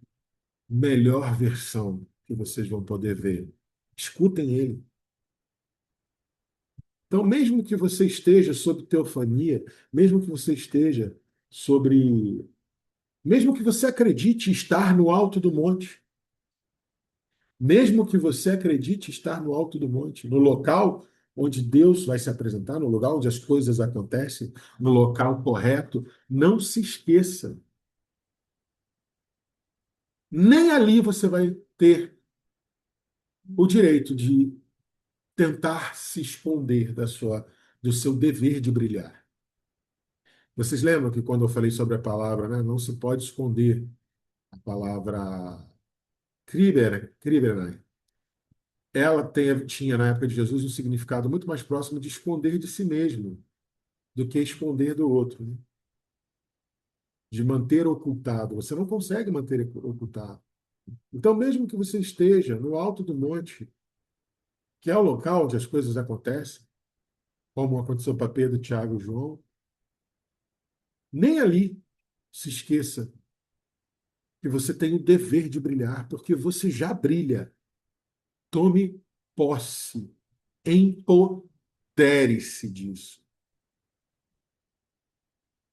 melhor versão que vocês vão poder ver. Escutem ele. Então, mesmo que você esteja sob teofania, mesmo que você esteja sobre. Mesmo que você acredite estar no alto do monte, mesmo que você acredite estar no alto do monte, no local onde Deus vai se apresentar, no lugar onde as coisas acontecem, no local correto, não se esqueça. Nem ali você vai ter o direito de tentar se esconder do seu dever de brilhar. Vocês lembram que quando eu falei sobre a palavra, né, não se pode esconder a palavra Kriberei. Tinha, na época de Jesus, um significado muito mais próximo de esconder de si mesmo do que esconder do outro, né? De manter ocultado. Você não consegue manter ocultado. Então, mesmo que você esteja no alto do monte, que é o local onde as coisas acontecem, como aconteceu para Pedro, Tiago e João, nem ali se esqueça que você tem o dever de brilhar, porque você já brilha. Tome posse, empodere-se disso.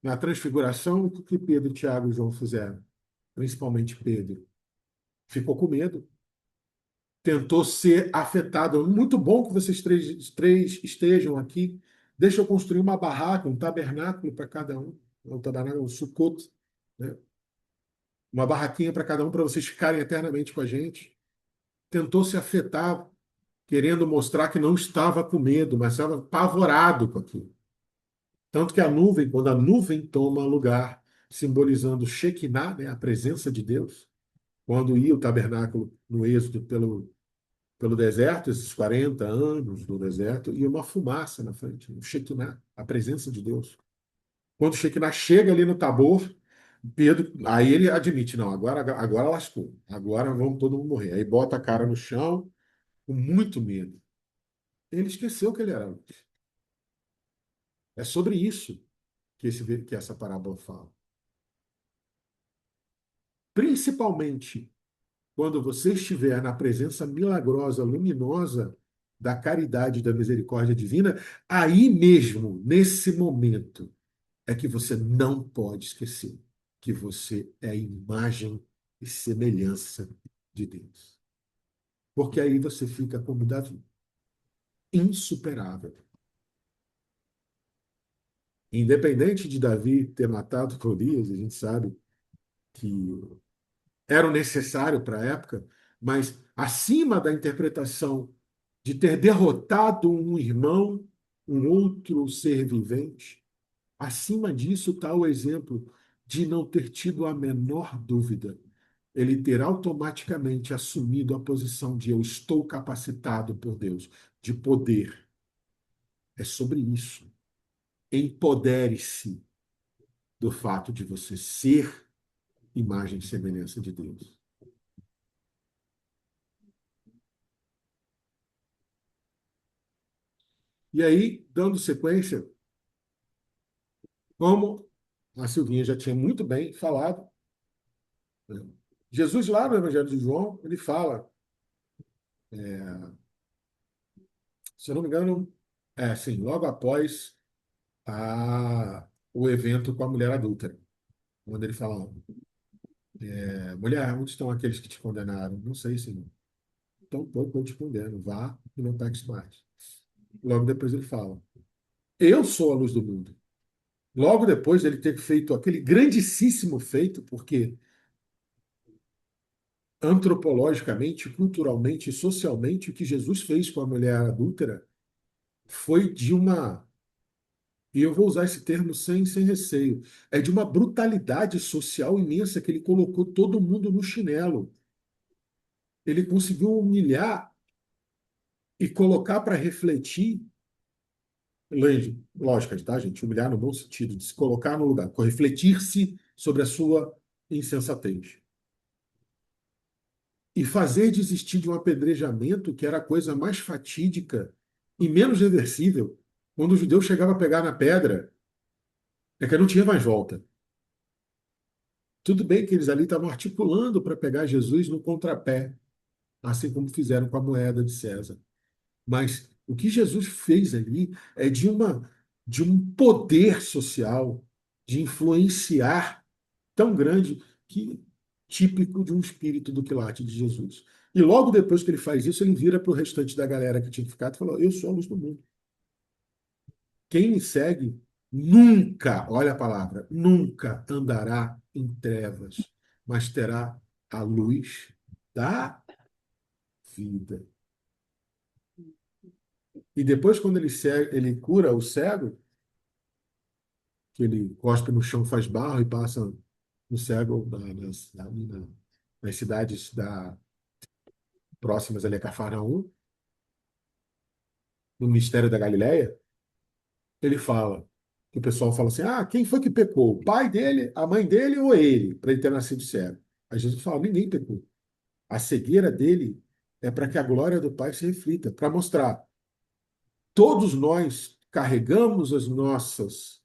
Na transfiguração, o que Pedro, Tiago e João fizeram? Principalmente Pedro. Ficou com medo, tentou ser afetado. Muito bom que vocês três estejam aqui. Deixa eu construir uma barraca, um tabernáculo para cada um. Um tabernáculo, um sukkot, né? Uma barraquinha para cada um, para vocês ficarem eternamente com a gente. Tentou se afetar, querendo mostrar que não estava com medo, mas estava apavorado com aquilo. Tanto que a nuvem, quando a nuvem toma lugar, simbolizando Shekinah, né, a presença de Deus, quando ia o tabernáculo no êxodo pelo deserto, esses 40 anos no deserto, e uma fumaça na frente, o Shekinah, a presença de Deus. Quando o Shekinah chega ali no Tabor, Pedro, aí ele admite, não, agora lascou, agora vamos todo mundo morrer. Aí bota a cara no chão, com muito medo. Ele esqueceu que ele era luz. É sobre isso que essa parábola fala. Principalmente quando você estiver na presença milagrosa, luminosa da caridade e da misericórdia divina, aí mesmo, nesse momento, é que você não pode esquecer que você é a imagem e semelhança de Deus. Porque aí você fica como Davi, insuperável. Independente de Davi ter matado Golias, a gente sabe que era o necessário para a época, mas acima da interpretação de ter derrotado um irmão, um outro ser vivente, acima disso está o exemplo de não ter tido a menor dúvida. Ele ter automaticamente assumido a posição de eu estou capacitado por Deus, de poder. É sobre isso. Empodere-se do fato de você ser imagem e semelhança de Deus. E aí, dando sequência, como a Silvinha já tinha muito bem falado, né? Jesus, lá no Evangelho de João, ele fala, se eu não me engano, assim, logo após o evento com a mulher adúltera, quando ele fala, mulher, onde estão aqueles que te condenaram? Não sei, Senhor. Então, pouco eu te condeno, vá e não peques mais. Logo depois ele fala, eu sou a luz do mundo. Logo depois ele ter feito aquele grandíssimo feito, porque antropologicamente, culturalmente e socialmente, o que Jesus fez com a mulher adúltera foi de uma, e eu vou usar esse termo sem receio, é de uma brutalidade social imensa que ele colocou todo mundo no chinelo. Ele conseguiu humilhar e colocar para refletir, lógica, tá, gente? Humilhar no bom sentido, de se colocar no lugar, refletir-se sobre a sua insensatez. E fazer desistir de um apedrejamento que era a coisa mais fatídica e menos reversível. Quando o judeu chegava a pegar na pedra, é que não tinha mais volta. Tudo bem que eles ali estavam articulando para pegar Jesus no contrapé, assim como fizeram com a moeda de César. Mas o que Jesus fez ali é de um poder social, de influenciar tão grande que típico de um espírito do quilate de Jesus. E logo depois que ele faz isso, ele vira para o restante da galera que tinha ficado e falou: eu sou a luz do mundo. Quem me segue nunca, olha a palavra, nunca andará em trevas, mas terá a luz da vida. E depois, quando ele cura o cego, que ele cospe no chão, faz barro e passa no cego nas cidades próximas ali a Cafarnaum, no mistério da Galileia, ele fala, que o pessoal fala assim, quem foi que pecou? O pai dele, a mãe dele ou ele, para ele ter nascido cego? Aí Jesus fala, ninguém pecou. A cegueira dele é para que a glória do Pai se reflita, para mostrar. Todos nós carregamos as nossas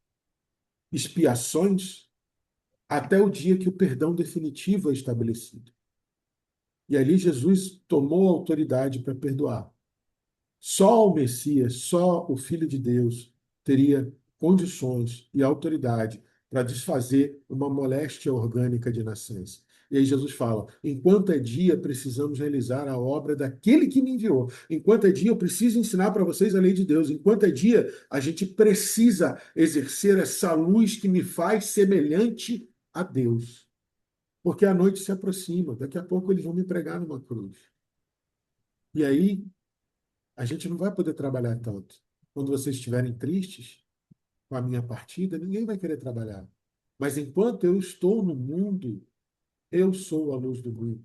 expiações até o dia que o perdão definitivo é estabelecido. E ali Jesus tomou a autoridade para perdoar. Só o Messias, só o Filho de Deus teria condições e autoridade para desfazer uma moléstia orgânica de nascença. E aí Jesus fala: enquanto é dia, precisamos realizar a obra daquele que me enviou. Enquanto é dia, eu preciso ensinar para vocês a lei de Deus. Enquanto é dia, a gente precisa exercer essa luz que me faz semelhante a Deus. Porque a noite se aproxima. Daqui a pouco eles vão me pregar numa cruz. E aí a gente não vai poder trabalhar tanto. Quando vocês estiverem tristes com a minha partida, ninguém vai querer trabalhar. Mas enquanto eu estou no mundo, eu sou a luz do mundo.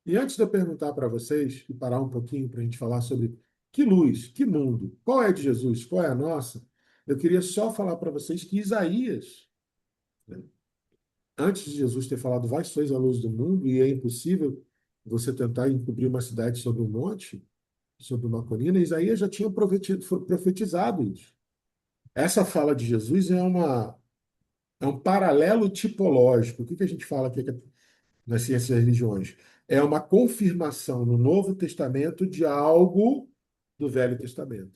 E antes de eu perguntar para vocês, e parar um pouquinho para a gente falar sobre que luz, que mundo, qual é a de Jesus, qual é a nossa, eu queria só falar para vocês que Isaías, né, antes de Jesus ter falado, vós sois a luz do mundo, e é impossível você tentar encobrir uma cidade sobre um monte, sobre uma colina, Isaías já tinha profetizado isso. Essa fala de Jesus é um paralelo tipológico. O que a gente fala aqui nas ciências das religiões? É uma confirmação no Novo Testamento de algo do Velho Testamento.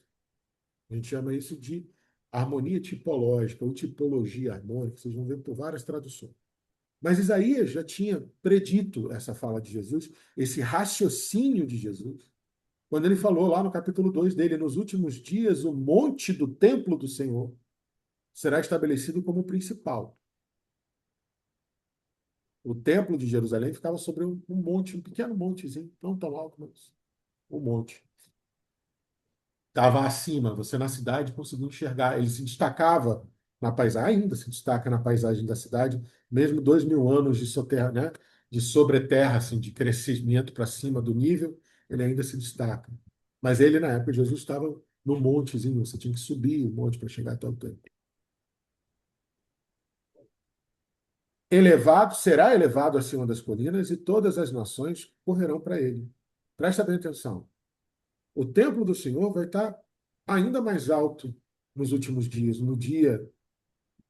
A gente chama isso de harmonia tipológica ou tipologia harmônica. Vocês vão ver por várias traduções. Mas Isaías já tinha predito essa fala de Jesus, esse raciocínio de Jesus, quando ele falou lá no capítulo 2 dele, nos últimos dias, o monte do templo do Senhor será estabelecido como principal. O templo de Jerusalém ficava sobre um monte, um pequeno montezinho, não tão alto, mas um monte. Estava acima, você na cidade conseguia enxergar. Ele se destacava na paisagem, ainda se destaca na paisagem da cidade, mesmo 2000 anos de soterra, né, de sobreterra, assim, de crescimento para cima do nível, ele ainda se destaca. Mas ele, na época de Jesus, estava no montezinho, você tinha que subir o monte para chegar até o templo. Elevado, será elevado acima das colinas e todas as nações correrão para ele. Presta bem atenção. O templo do Senhor vai estar ainda mais alto nos últimos dias, no dia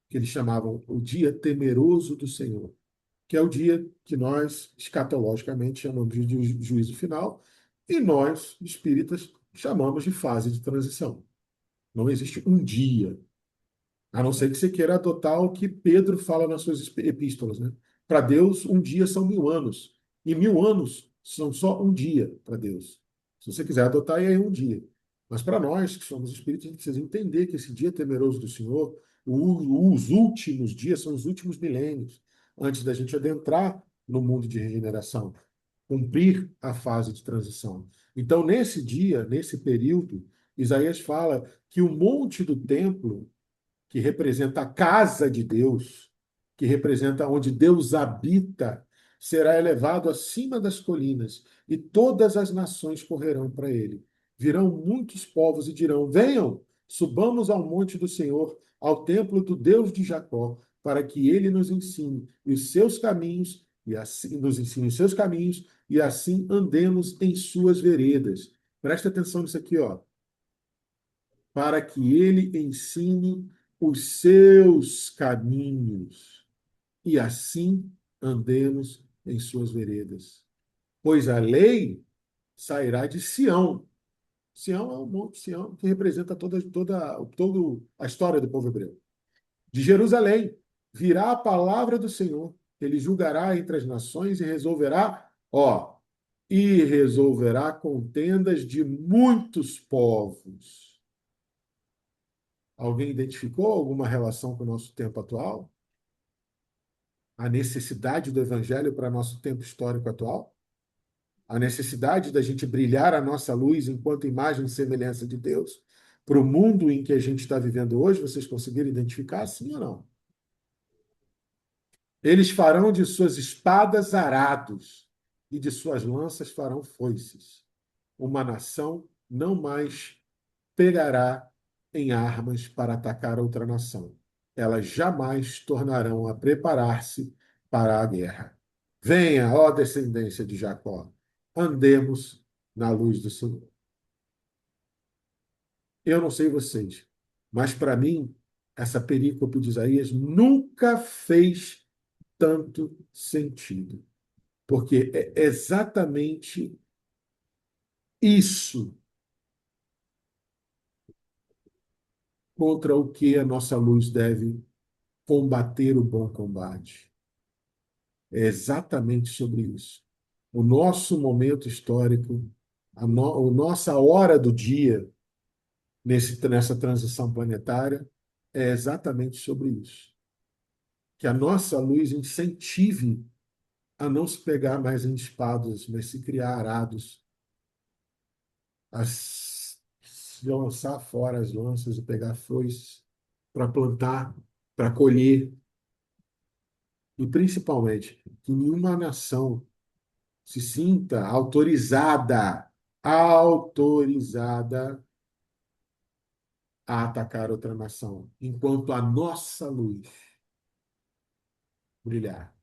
que eles chamavam o dia temeroso do Senhor, que é o dia que nós, escatologicamente, chamamos de juízo final, e nós, espíritas, chamamos de fase de transição. Não existe um dia, a não ser que você queira adotar o que Pedro fala nas suas epístolas, né? Para Deus, um dia são 1000 anos. E 1000 anos são só um dia para Deus. Se você quiser adotar, aí é um dia. Mas para nós, que somos espíritos, a gente precisa entender que esse dia temeroso do Senhor, os últimos dias, são os últimos milênios, antes da gente adentrar no mundo de regeneração, cumprir a fase de transição. Então, nesse dia, nesse período, Isaías fala que o monte do templo que representa a casa de Deus, que representa onde Deus habita, será elevado acima das colinas, e todas as nações correrão para ele. Virão muitos povos e dirão: venham, subamos ao monte do Senhor, ao templo do Deus de Jacó, para que ele nos ensine os seus caminhos, e assim nos ensine os seus caminhos, e assim andemos em suas veredas. Presta atenção nisso aqui, ó, para que ele ensine os seus caminhos, e assim andemos em suas veredas. Pois a lei sairá de Sião. Sião é o monte Sião, que representa toda a história do povo hebreu. De Jerusalém virá a palavra do Senhor. Ele julgará entre as nações e resolverá, ó, e resolverá contendas de muitos povos. Alguém identificou alguma relação com o nosso tempo atual? A necessidade do evangelho para nosso tempo histórico atual? A necessidade da gente brilhar a nossa luz enquanto imagem e semelhança de Deus para o mundo em que a gente está vivendo hoje? Vocês conseguiram identificar, sim ou não? Eles farão de suas espadas arados e de suas lanças farão foices. Uma nação não mais pegará em armas para atacar outra nação. Elas jamais tornarão a preparar-se para a guerra. Venha, ó descendência de Jacó, andemos na luz do Senhor. Eu não sei vocês, mas para mim, essa perícope de Isaías nunca fez tanto sentido, porque é exatamente isso contra o que a nossa luz deve combater o bom combate. É exatamente sobre isso. O nosso momento histórico, a nossa hora do dia nessa transição planetária é exatamente sobre isso. Que a nossa luz incentive a não se pegar mais em espadas, mas se criar arados, a se lançar fora as lanças e pegar foices para plantar, para colher, e principalmente que nenhuma nação se sinta autorizada a atacar outra nação, enquanto a nossa luz brilhar.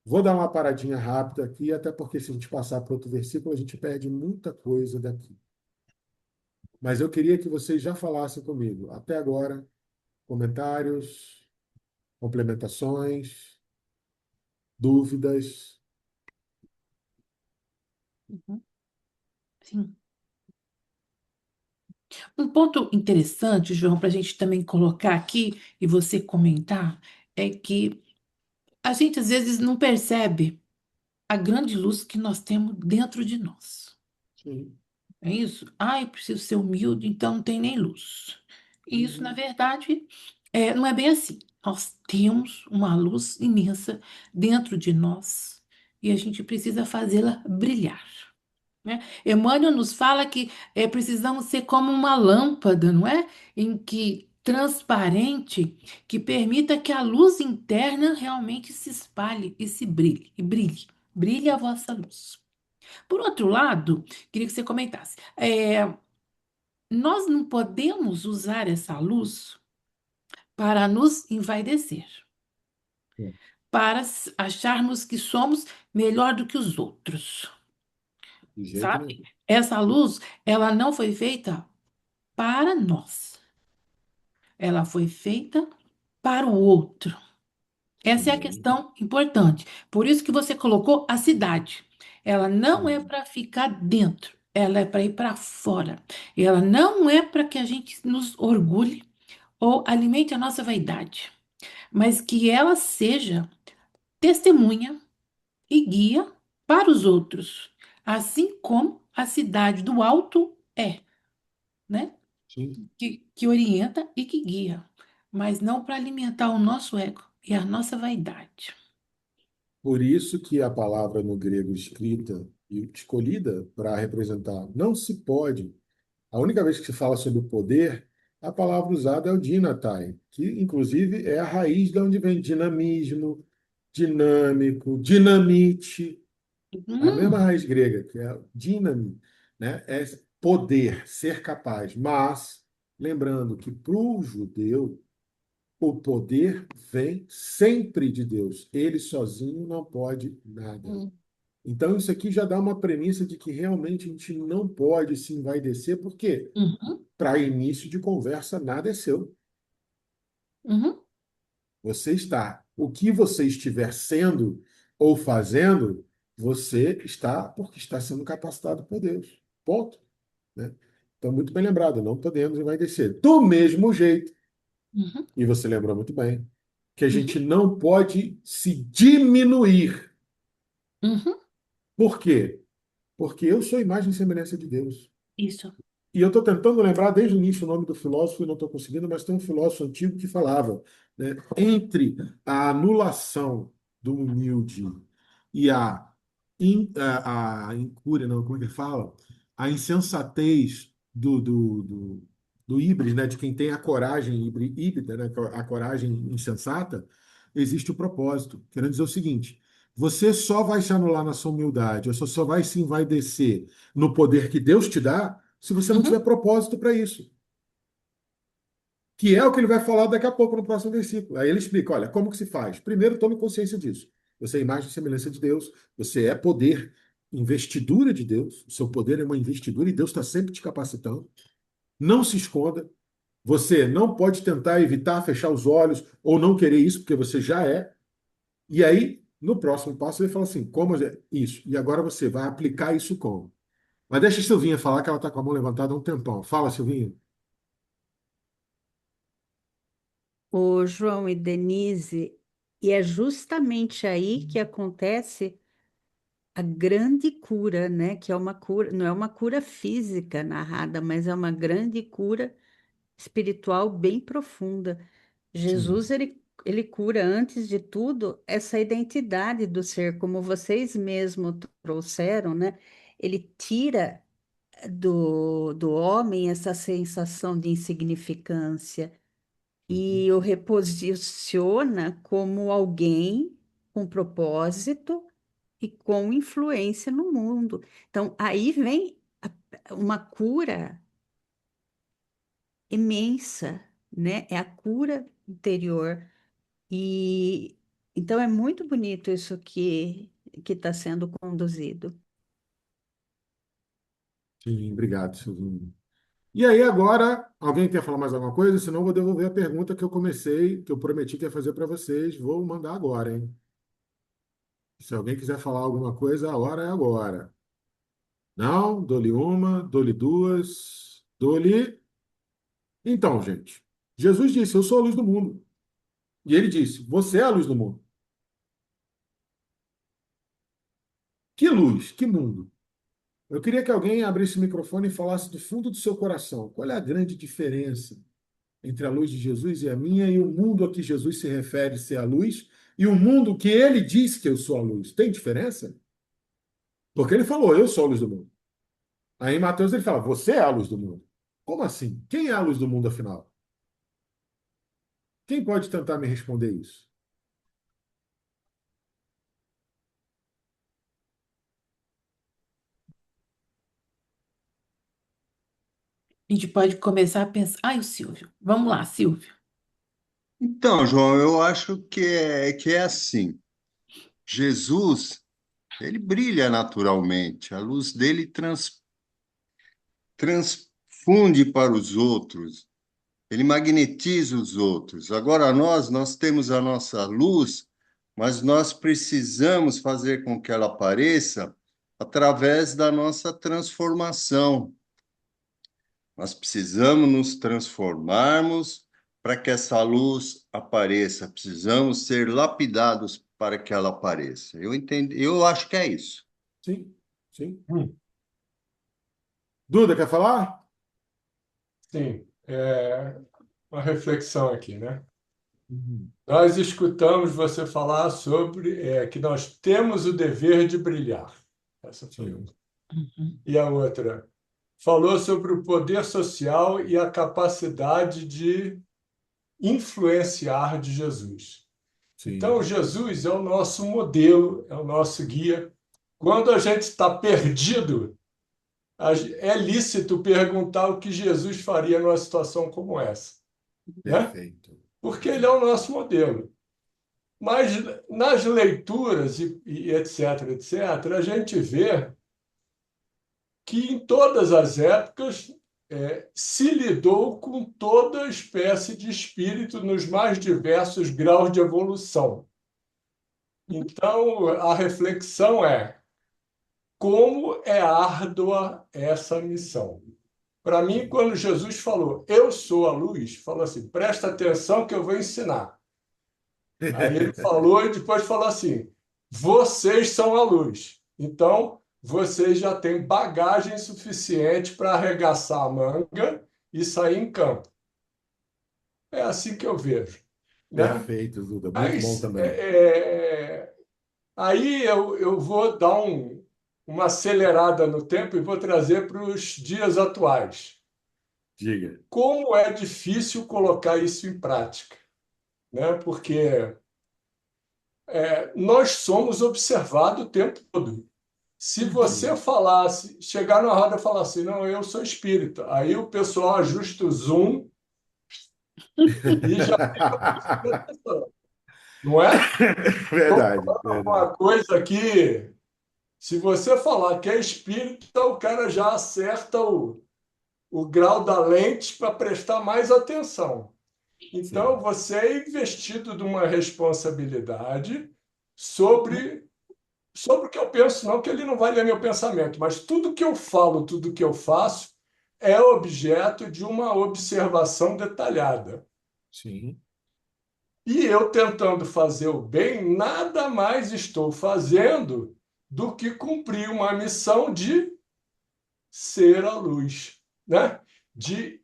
Vou dar uma paradinha rápida aqui, até porque se a gente passar para outro versículo, a gente perde muita coisa daqui. Mas eu queria que vocês já falassem comigo. Até agora, comentários, complementações, dúvidas. Uhum. Sim. Um ponto interessante, João, para a gente também colocar aqui e você comentar, é que a gente às vezes não percebe a grande luz que nós temos dentro de nós. Sim. É isso? Ah, eu preciso ser humilde, então não tem nem luz. E isso, na Uhum. verdade, não é bem assim. Nós temos uma luz imensa dentro de nós e a gente precisa fazê-la brilhar, né? Emmanuel nos fala que precisamos ser como uma lâmpada, não é? Em que transparente, que permita que a luz interna realmente se espalhe e se brilhe, e brilhe. Brilhe a vossa luz. Por outro lado, queria que você comentasse. Nós não podemos usar essa luz para nos envaidecer, para acharmos que somos melhor do que os outros, De jeito sabe? nenhum. Essa luz, ela não foi feita para nós, ela foi feita para o outro. Essa é a Amém. questão importante. Por isso que você colocou a cidade. Ela não é Sim. para ficar dentro, ela é para ir para fora. Ela não é para que a gente nos orgulhe ou alimente a nossa vaidade, mas que ela seja testemunha e guia para os outros, assim como a cidade do alto é, né? Sim. Que orienta e que guia, mas não para alimentar o nosso ego e a nossa vaidade. Por isso que a palavra no grego escrita e escolhida para representar não se pode. A única vez que se fala sobre o poder, a palavra usada é o dinatai, que inclusive é a raiz de onde vem dinamismo, dinâmico, dinamite, a mesma Hum, raiz grega, que é dinami, né? É poder, ser capaz. Mas, lembrando que para o judeu, o poder vem sempre de Deus. Ele sozinho não pode nada. hum, Então, isso aqui já dá uma premissa de que realmente a gente não pode se envaidecer, porque uhum, para início de conversa, nada é seu. uhum, Você está. O que você estiver sendo ou fazendo, você está porque está sendo capacitado por Deus. Ponto. Né? Então, muito bem lembrado, não podemos envaidecer. Do mesmo jeito, uhum, e você lembrou muito bem, que a gente uhum, não pode se diminuir. uhum. Por quê? Porque eu sou a imagem e semelhança de Deus. Isso. E eu estou tentando lembrar desde o início o nome do filósofo e não estou conseguindo, mas tem um filósofo antigo que falava, né, entre a anulação do humilde e a incúria, não, como é que ele fala? A insensatez do híbrido, né, de quem tem a coragem híbrida, né, a coragem insensata, existe o propósito. Querendo dizer o seguinte: você só vai se anular na sua humildade, você só vai se envaidecer no poder que Deus te dá se você não tiver Uhum. propósito para isso. Que é o que ele vai falar daqui a pouco no próximo versículo. Aí ele explica: olha, como que se faz? Primeiro, tome consciência disso. Você é imagem e semelhança de Deus, você é poder, investidura de Deus, o seu poder é uma investidura e Deus está sempre te capacitando. Não se esconda. Você não pode tentar evitar fechar os olhos ou não querer isso, porque você já é. E aí, no próximo passo, ele fala assim: como é isso? E agora você vai aplicar isso como? Mas deixa a Silvinha falar que ela está com a mão levantada há um tempão. Fala, Silvinha. O João e Denise, e é justamente aí que acontece a grande cura, né? Que é uma cura, não é uma cura física narrada, mas é uma grande cura espiritual bem profunda. Sim. Jesus, ele cura, antes de tudo, essa identidade do ser, como vocês mesmos trouxeram, né? Ele tira do homem essa sensação de insignificância e o reposiciona como alguém com propósito e com influência no mundo. Então, aí vem uma cura imensa, né? É a cura interior. E então é muito bonito isso que está sendo conduzido. Sim, obrigado, Silvinho. E aí, agora, alguém quer falar mais alguma coisa? Senão, eu vou devolver a pergunta que eu comecei, que eu prometi que ia fazer para vocês. Vou mandar agora, hein? Se alguém quiser falar alguma coisa, a hora é agora. Não? Dou-lhe uma, dou-lhe duas, dou-lhe. Então, gente, Jesus disse: eu sou a luz do mundo. E ele disse: você é a luz do mundo. Que luz? Que mundo? Eu queria que alguém abrisse o microfone e falasse do fundo do seu coração. Qual é a grande diferença entre a luz de Jesus e a minha e o mundo a que Jesus se refere ser a luz e o mundo que ele diz que eu sou a luz? Tem diferença? Porque ele falou, eu sou a luz do mundo. Aí em Mateus ele fala, você é a luz do mundo. Como assim? Quem é a luz do mundo afinal? Quem pode tentar me responder isso? A gente pode começar a pensar. Ai, o Silvio. Vamos lá, Silvio. Então, João, eu acho que é assim. Jesus, ele brilha naturalmente, a luz dele transfunde para os outros, ele magnetiza os outros. Agora, nós temos a nossa luz, mas nós precisamos fazer com que ela apareça através da nossa transformação. Nós precisamos nos transformarmos para que essa luz apareça. Precisamos ser lapidados para que ela apareça. Eu entendo, eu acho que é isso. Sim, sim. Duda, quer falar? Sim, uma reflexão aqui, né? Uhum. Nós escutamos você falar sobre que nós temos o dever de brilhar. Essa foi uma. Sim, Uhum. E a outra, falou sobre o poder social e a capacidade de influenciar de Jesus. Então, sim. Jesus é o nosso modelo, é o nosso guia. Quando a gente está perdido, é lícito perguntar o que Jesus faria numa situação como essa, né? Perfeito. Porque ele é o nosso modelo. Mas nas leituras e etc., etc., a gente vê que em todas as épocas se lidou com toda espécie de espírito nos mais diversos graus de evolução. Então, a reflexão é como é árdua essa missão. Para mim, Sim. quando Jesus falou, eu sou a luz, falou assim, presta atenção que eu vou ensinar. Aí ele falou e depois falou assim, vocês são a luz. Então, vocês já têm bagagem suficiente para arregaçar a manga e sair em campo. É assim que eu vejo, né? Perfeito, Duda. Muito bom Mas também. aí eu vou dar uma acelerada no tempo e vou trazer para os dias atuais. Diga. Como é difícil colocar isso em prática, né? Porque nós somos observados o tempo todo. Se você Sim. falasse, chegar na roda e falar assim, não, eu sou espírita, aí o pessoal ajusta o zoom e já fica prestando atenção, não é? Estou Verdade, falando verdade. uma coisa que, se você falar que é espírita, o cara já acerta o grau da lente para prestar mais atenção. Então, Sim, você é investido de uma responsabilidade sobre o que eu penso, não que ele não vai ler meu pensamento, mas tudo que eu falo, tudo que eu faço é objeto de uma observação detalhada. sim, E eu tentando fazer o bem, nada mais estou fazendo do que cumprir uma missão de ser a luz, né? De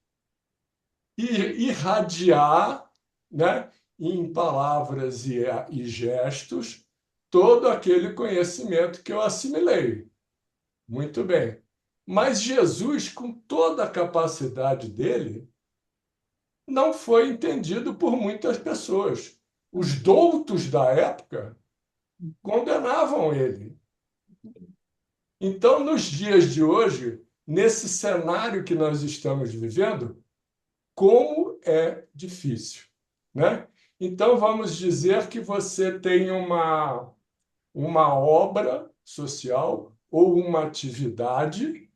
irradiar, né? Em palavras e gestos, todo aquele conhecimento que eu assimilei. Muito bem. Mas Jesus, com toda a capacidade dele, não foi entendido por muitas pessoas. Os doutos da época condenavam ele. Então, nos dias de hoje, nesse cenário que nós estamos vivendo, como é difícil, né? Então, vamos dizer que você tem uma obra social ou uma atividade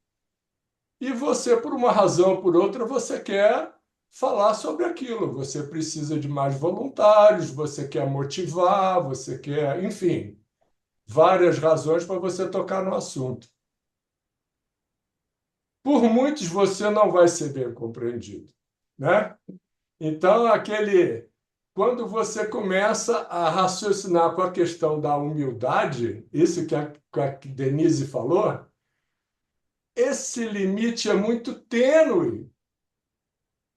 e você, por uma razão ou por outra, você quer falar sobre aquilo. Você precisa de mais voluntários, você quer motivar, você quer, enfim, várias razões para você tocar no assunto. Por muitos você não vai ser bem compreendido, né? Então, quando você começa a raciocinar com a questão da humildade, isso que a Denise falou, esse limite é muito tênue.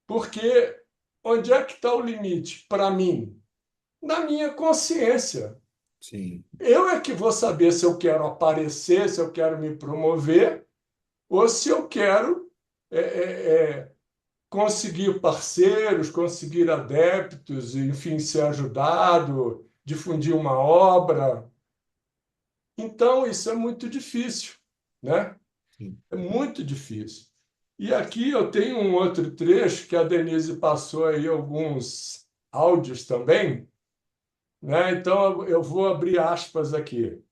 Porque onde é que está o limite para mim? Na minha consciência. sim. Eu é que vou saber se eu quero aparecer, se eu quero me promover, ou se eu quero é, é, é, conseguir parceiros, conseguir adeptos, enfim, ser ajudado, difundir uma obra. Então, isso é muito difícil, né? Sim. É muito difícil. E aqui eu tenho um outro trecho que a Denise passou aí alguns áudios também, né? Então eu vou abrir aspas aqui,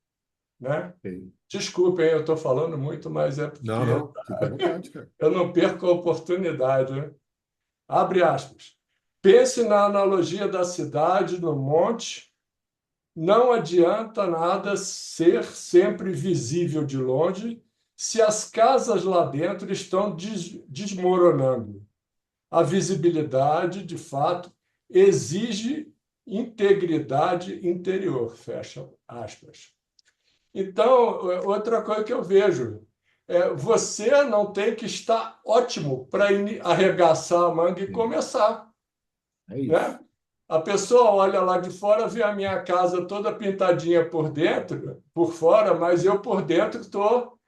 né? Ok. Desculpem, eu estou falando muito, mas é Não, porque não. Fica à vontade, cara. eu não perco a oportunidade, né? Abre aspas. Pense na analogia da cidade no monte. Não adianta nada ser sempre visível de longe se as casas lá dentro estão desmoronando. A visibilidade, de fato, exige integridade interior, fecha aspas. Então, outra coisa que eu vejo você não tem que estar ótimo para arregaçar a manga e Sim. começar, É isso. né? A pessoa olha lá de fora, vê a minha casa toda pintadinha por dentro, por fora, mas eu por dentro estou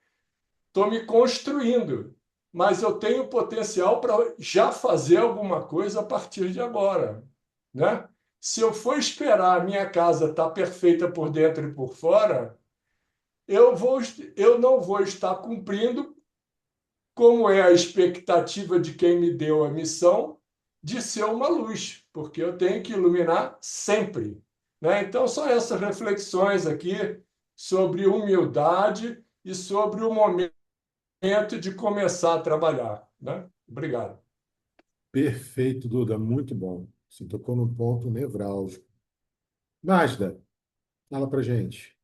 me construindo, mas eu tenho potencial para já fazer alguma coisa a partir de agora, né? Se eu for esperar a minha casa estar perfeita por dentro e por fora, eu vou, eu não vou estar cumprindo como é a expectativa de quem me deu a missão de ser uma luz, porque eu tenho que iluminar sempre, né? Então, são essas reflexões aqui sobre humildade e sobre o momento de começar a trabalhar, né? Obrigado. Perfeito, Duda. Muito bom. Você tocou num ponto nevrálgico. Magda, fala pra gente.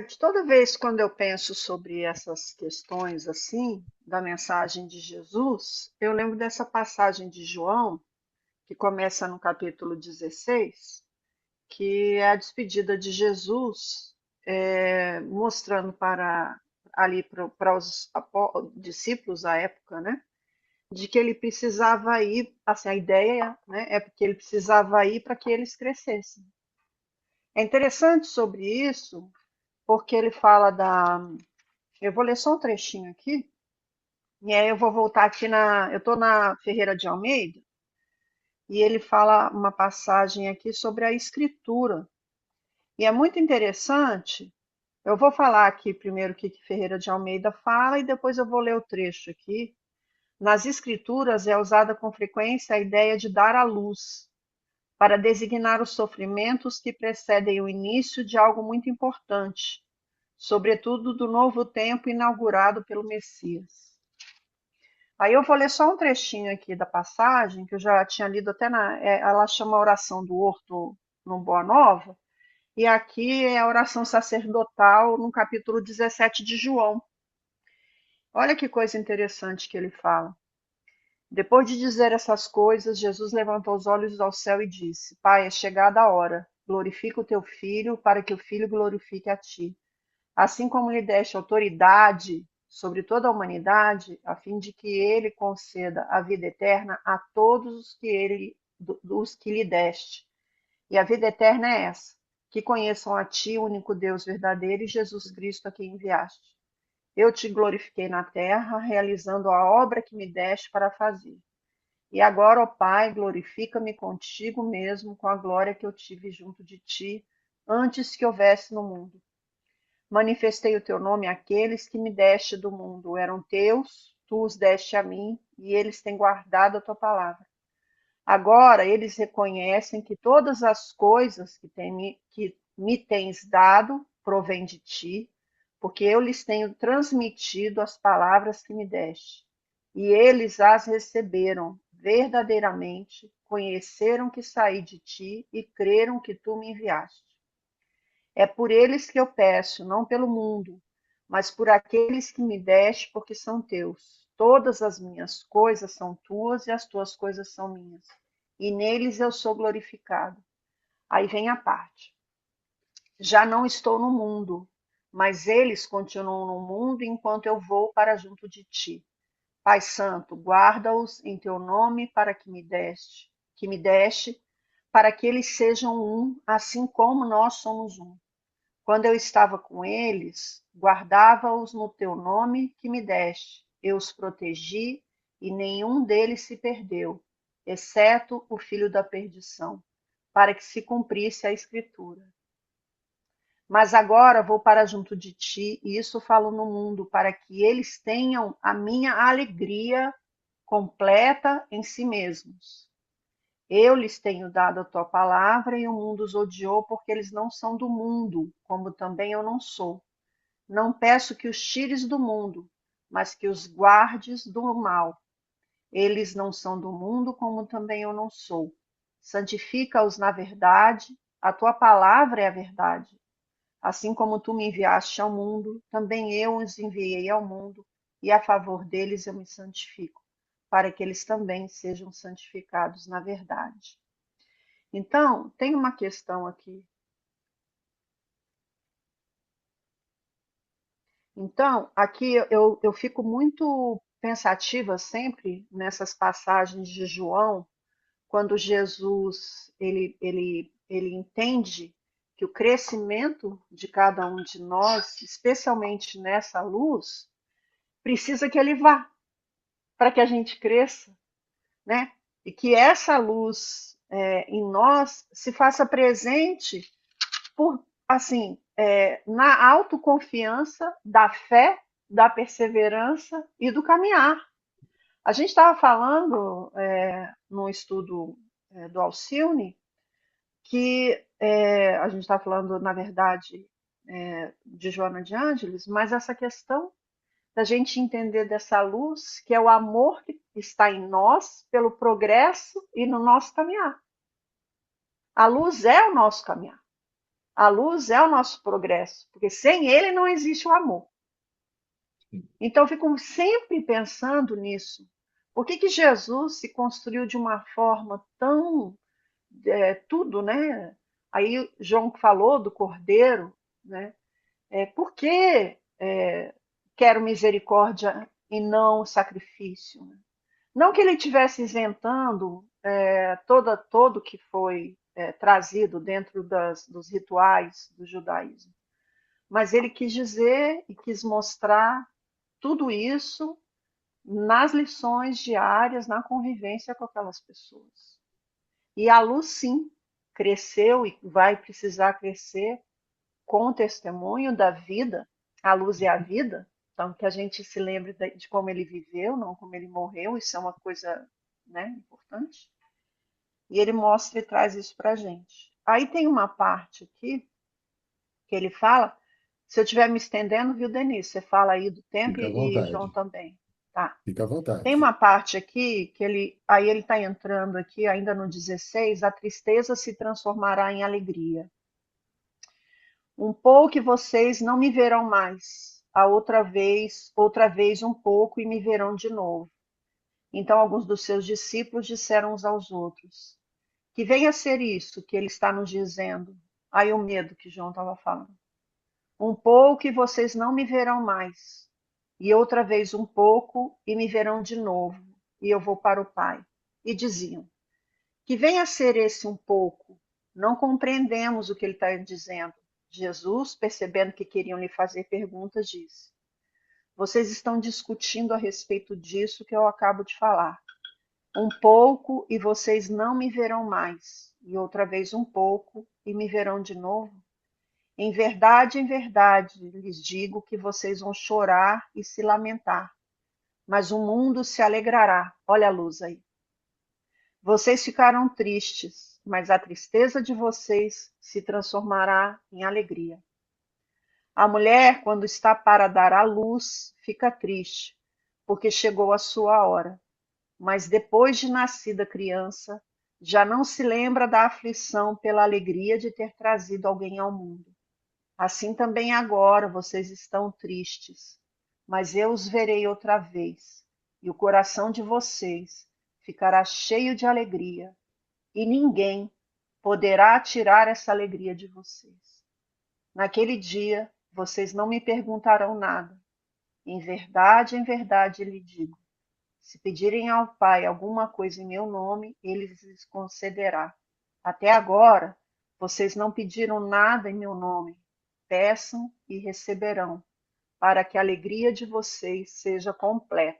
De toda vez quando eu penso sobre essas questões assim, da mensagem de Jesus, eu lembro dessa passagem de João, que começa no capítulo 16, que é a despedida de Jesus mostrando para os discípulos à época, né, de que ele precisava ir, assim, a ideia, né, é porque ele precisava ir para que eles crescessem. É interessante sobre isso, porque ele fala eu vou ler só um trechinho aqui, e aí eu vou voltar aqui eu estou na Ferreira de Almeida, e ele fala uma passagem aqui sobre a escritura. E é muito interessante. Eu vou falar aqui primeiro o que Ferreira de Almeida fala, e depois eu vou ler o trecho aqui. Nas escrituras é usada com frequência a ideia de dar à luz, para designar os sofrimentos que precedem o início de algo muito importante, sobretudo do novo tempo inaugurado pelo Messias. Aí eu vou ler só um trechinho aqui da passagem, que eu já tinha lido até ela chama Oração do Horto no Boa Nova, e aqui é a oração sacerdotal no capítulo 17 de João. Olha que coisa interessante que ele fala. Depois de dizer essas coisas, Jesus levantou os olhos ao céu e disse: Pai, é chegada a hora. Glorifica o teu filho, para que o filho glorifique a ti. Assim como lhe deste autoridade sobre toda a humanidade, a fim de que ele conceda a vida eterna a todos os que lhe deste. E a vida eterna é essa: que conheçam a ti, o único Deus verdadeiro, e Jesus Cristo, a quem enviaste. Eu te glorifiquei na terra, realizando a obra que me deste para fazer. E agora, ó Pai, glorifica-me contigo mesmo, com a glória que eu tive junto de ti, antes que houvesse no mundo. Manifestei o teu nome àqueles que me deste do mundo. Eram teus, tu os deste a mim, e eles têm guardado a tua palavra. Agora eles reconhecem que todas as coisas que me tens dado provêm de ti, porque eu lhes tenho transmitido as palavras que me deste. E eles as receberam verdadeiramente, conheceram que saí de ti e creram que tu me enviaste. É por eles que eu peço, não pelo mundo, mas por aqueles que me deste, porque são teus. Todas as minhas coisas são tuas e as tuas coisas são minhas. E neles eu sou glorificado. Aí vem a parte. Já não estou no mundo, mas eles continuam no mundo enquanto eu vou para junto de ti. Pai Santo, guarda-os em teu nome para que me deste, para que eles sejam um, assim como nós somos um. Quando eu estava com eles, guardava-os no teu nome que me deste. Eu os protegi e nenhum deles se perdeu, exceto o filho da perdição, para que se cumprisse a escritura. Mas agora vou para junto de ti, e isso falo no mundo, para que eles tenham a minha alegria completa em si mesmos. Eu lhes tenho dado a tua palavra, e o mundo os odiou, porque eles não são do mundo, como também eu não sou. Não peço que os tires do mundo, mas que os guardes do mal. Eles não são do mundo, como também eu não sou. Santifica-os na verdade, a tua palavra é a verdade. Assim como tu me enviaste ao mundo, também eu os enviei ao mundo, e a favor deles eu me santifico, para que eles também sejam santificados na verdade. Então, tem uma questão aqui. Então, aqui eu fico muito pensativa sempre nessas passagens de João, quando Jesus ele entende que o crescimento de cada um de nós, especialmente nessa luz, precisa que ele vá para que a gente cresça, né? E que essa luz em nós se faça presente por assim na autoconfiança, da fé, da perseverança e do caminhar. A gente estava falando no estudo do Alcione que a gente está falando, na verdade, de Joana de Ângeles, mas essa questão da gente entender dessa luz, que é o amor que está em nós pelo progresso e no nosso caminhar. A luz é o nosso caminhar. A luz é o nosso progresso, porque sem ele não existe o amor. Então eu fico sempre pensando nisso. Por que Jesus se construiu de uma forma tão tudo, né? Aí João falou do cordeiro, né? Por que quero misericórdia e não sacrifício? Não que ele estivesse isentando todo que foi trazido dentro dos rituais do judaísmo, mas ele quis dizer e quis mostrar tudo isso nas lições diárias, na convivência com aquelas pessoas. E a luz, sim, cresceu e vai precisar crescer com o testemunho da vida. A luz é a vida, então que a gente se lembre de como ele viveu, não como ele morreu, isso é uma coisa, né, importante. E ele mostra e traz isso para a gente. Aí tem uma parte aqui que ele fala, se eu estiver me estendendo, viu, Denise? Você fala aí do tempo Fica à e João vontade. também. Tá. Fica à Tem vontade. uma parte aqui que ele está entrando aqui ainda no 16, a tristeza se transformará em alegria. Um pouco e vocês não me verão mais. A outra vez um pouco e me verão de novo. Então alguns dos seus discípulos disseram uns aos outros: que venha a ser isso que ele está nos dizendo. Aí o medo que João estava falando. Um pouco e vocês não me verão mais. E outra vez um pouco e me verão de novo. E eu vou para o Pai. E diziam: que venha a ser esse um pouco. Não compreendemos o que ele está dizendo. Jesus, percebendo que queriam lhe fazer perguntas, disse: vocês estão discutindo a respeito disso que eu acabo de falar. Um pouco e vocês não me verão mais. E outra vez um pouco e me verão de novo. Em verdade, lhes digo que vocês vão chorar e se lamentar, mas o mundo se alegrará. Olha a luz aí. Vocês ficarão tristes, mas a tristeza de vocês se transformará em alegria. A mulher, quando está para dar à luz, fica triste, porque chegou a sua hora. Mas depois de nascida a criança, já não se lembra da aflição pela alegria de ter trazido alguém ao mundo. Assim também agora vocês estão tristes, mas eu os verei outra vez, e o coração de vocês ficará cheio de alegria, e ninguém poderá tirar essa alegria de vocês. Naquele dia, vocês não me perguntarão nada. Em verdade lhe digo: se pedirem ao Pai alguma coisa em meu nome, ele lhes concederá. Até agora, vocês não pediram nada em meu nome. Peçam e receberão, para que a alegria de vocês seja completa.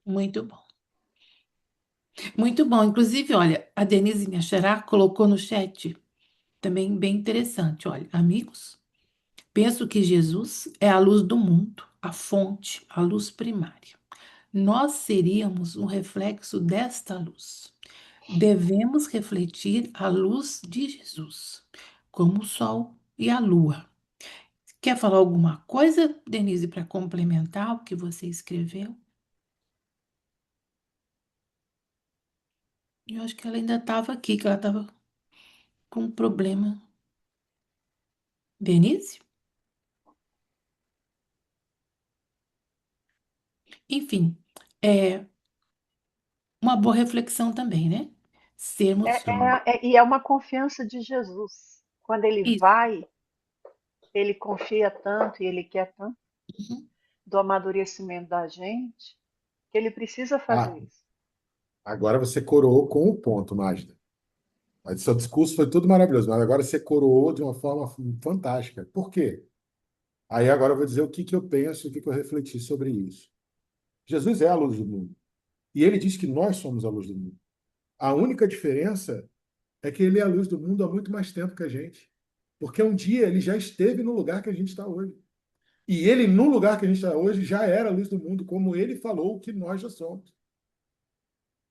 Muito bom. Muito bom. Inclusive, olha, a Denise Minha colocou no chat também bem interessante. Olha, amigos, penso que Jesus é a luz do mundo, a fonte, a luz primária. Nós seríamos um reflexo desta luz. Devemos refletir a luz de Jesus, como o sol e a lua. Quer falar alguma coisa, Denise, para complementar o que você escreveu? Eu acho que ela ainda estava aqui, que ela estava com um problema. Denise? Enfim, é uma boa reflexão também, né? Sermos Sim. E é uma confiança de Jesus. Quando ele isso. vai, ele confia tanto e ele quer tanto Uhum. do amadurecimento da gente, que ele precisa fazer Ah, isso. agora você coroou com o ponto, Magda. Mas seu discurso foi tudo maravilhoso, mas agora você coroou de uma forma fantástica. Por quê? Aí agora eu vou dizer o que que eu penso, o que que eu refleti sobre isso. Jesus é a luz do mundo. E ele diz que nós somos a luz do mundo. A única diferença é que ele é a luz do mundo há muito mais tempo que a gente. Porque um dia ele já esteve no lugar que a gente está hoje. E ele, no lugar que a gente está hoje, já era a luz do mundo, como ele falou que nós já somos.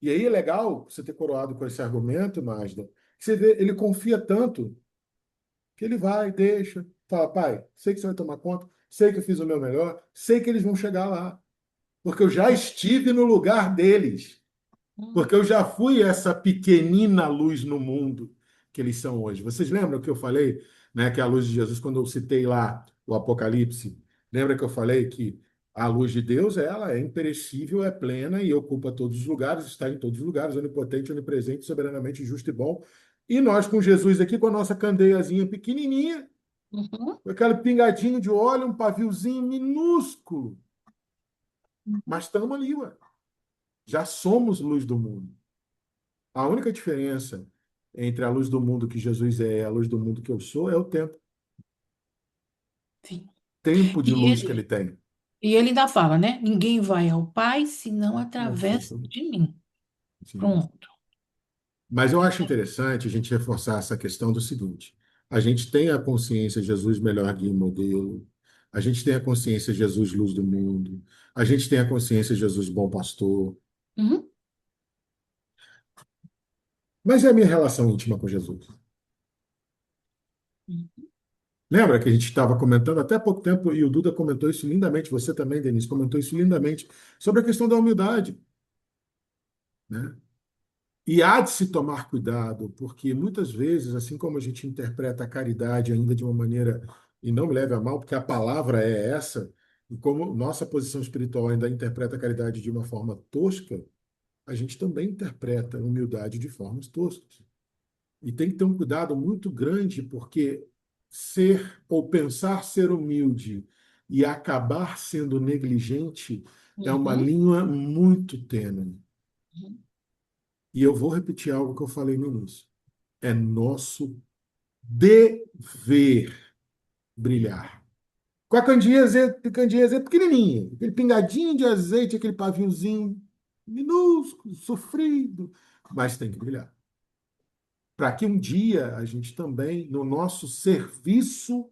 E aí é legal você ter coroado com esse argumento, Magda, que você vê, ele confia tanto que ele vai, deixa, fala, pai, sei que você vai tomar conta, sei que eu fiz o meu melhor, sei que eles vão chegar lá, porque eu já estive no lugar deles, porque eu já fui essa pequenina luz no mundo que eles são hoje. Vocês lembram que eu falei, né, que é a luz de Jesus, quando eu citei lá o Apocalipse, lembra que eu falei que a luz de Deus, ela é imperecível, é plena e ocupa todos os lugares, está em todos os lugares, onipotente, onipresente, soberanamente justo e bom. E nós com Jesus aqui, com a nossa candeiazinha pequenininha, Uhum. com aquele pingadinho de óleo, um paviozinho minúsculo. Mas estamos ali, ué. Já somos luz do mundo. A única diferença entre a luz do mundo que Jesus é e a luz do mundo que eu sou é o tempo. Sim. Tempo de E luz que ele ele, tem. e ele ainda fala, né? Ninguém vai ao Pai senão Não for através por- de mim. Sim. Pronto. Mas eu acho interessante a gente reforçar essa questão do seguinte: a gente tem a consciência Jesus melhor guia e modelo, a gente tem a consciência Jesus luz do mundo, a gente tem a consciência Jesus bom pastor, Uhum. mas é a minha relação íntima com Jesus. Lembra que a gente estava comentando até há pouco tempo, e o Duda comentou isso lindamente, você também, Denise, comentou isso lindamente, sobre a questão da humildade, né? E há de se tomar cuidado, porque muitas vezes, assim como a gente interpreta a caridade ainda de uma maneira, e não me leve a mal, porque a palavra é essa, e como nossa posição espiritual ainda interpreta a caridade de uma forma tosca, a gente também interpreta a humildade de formas toscas. E tem que ter um cuidado muito grande, porque ser ou pensar ser humilde e acabar sendo negligente é uma Uhum. linha muito tênue. Uhum. E eu vou repetir algo que eu falei no início. É nosso dever brilhar. Com a candinha azeite pequenininha, aquele pingadinho de azeite, aquele paviozinho minúsculo, sofrido, mas tem que brilhar. Para que um dia a gente também, no nosso serviço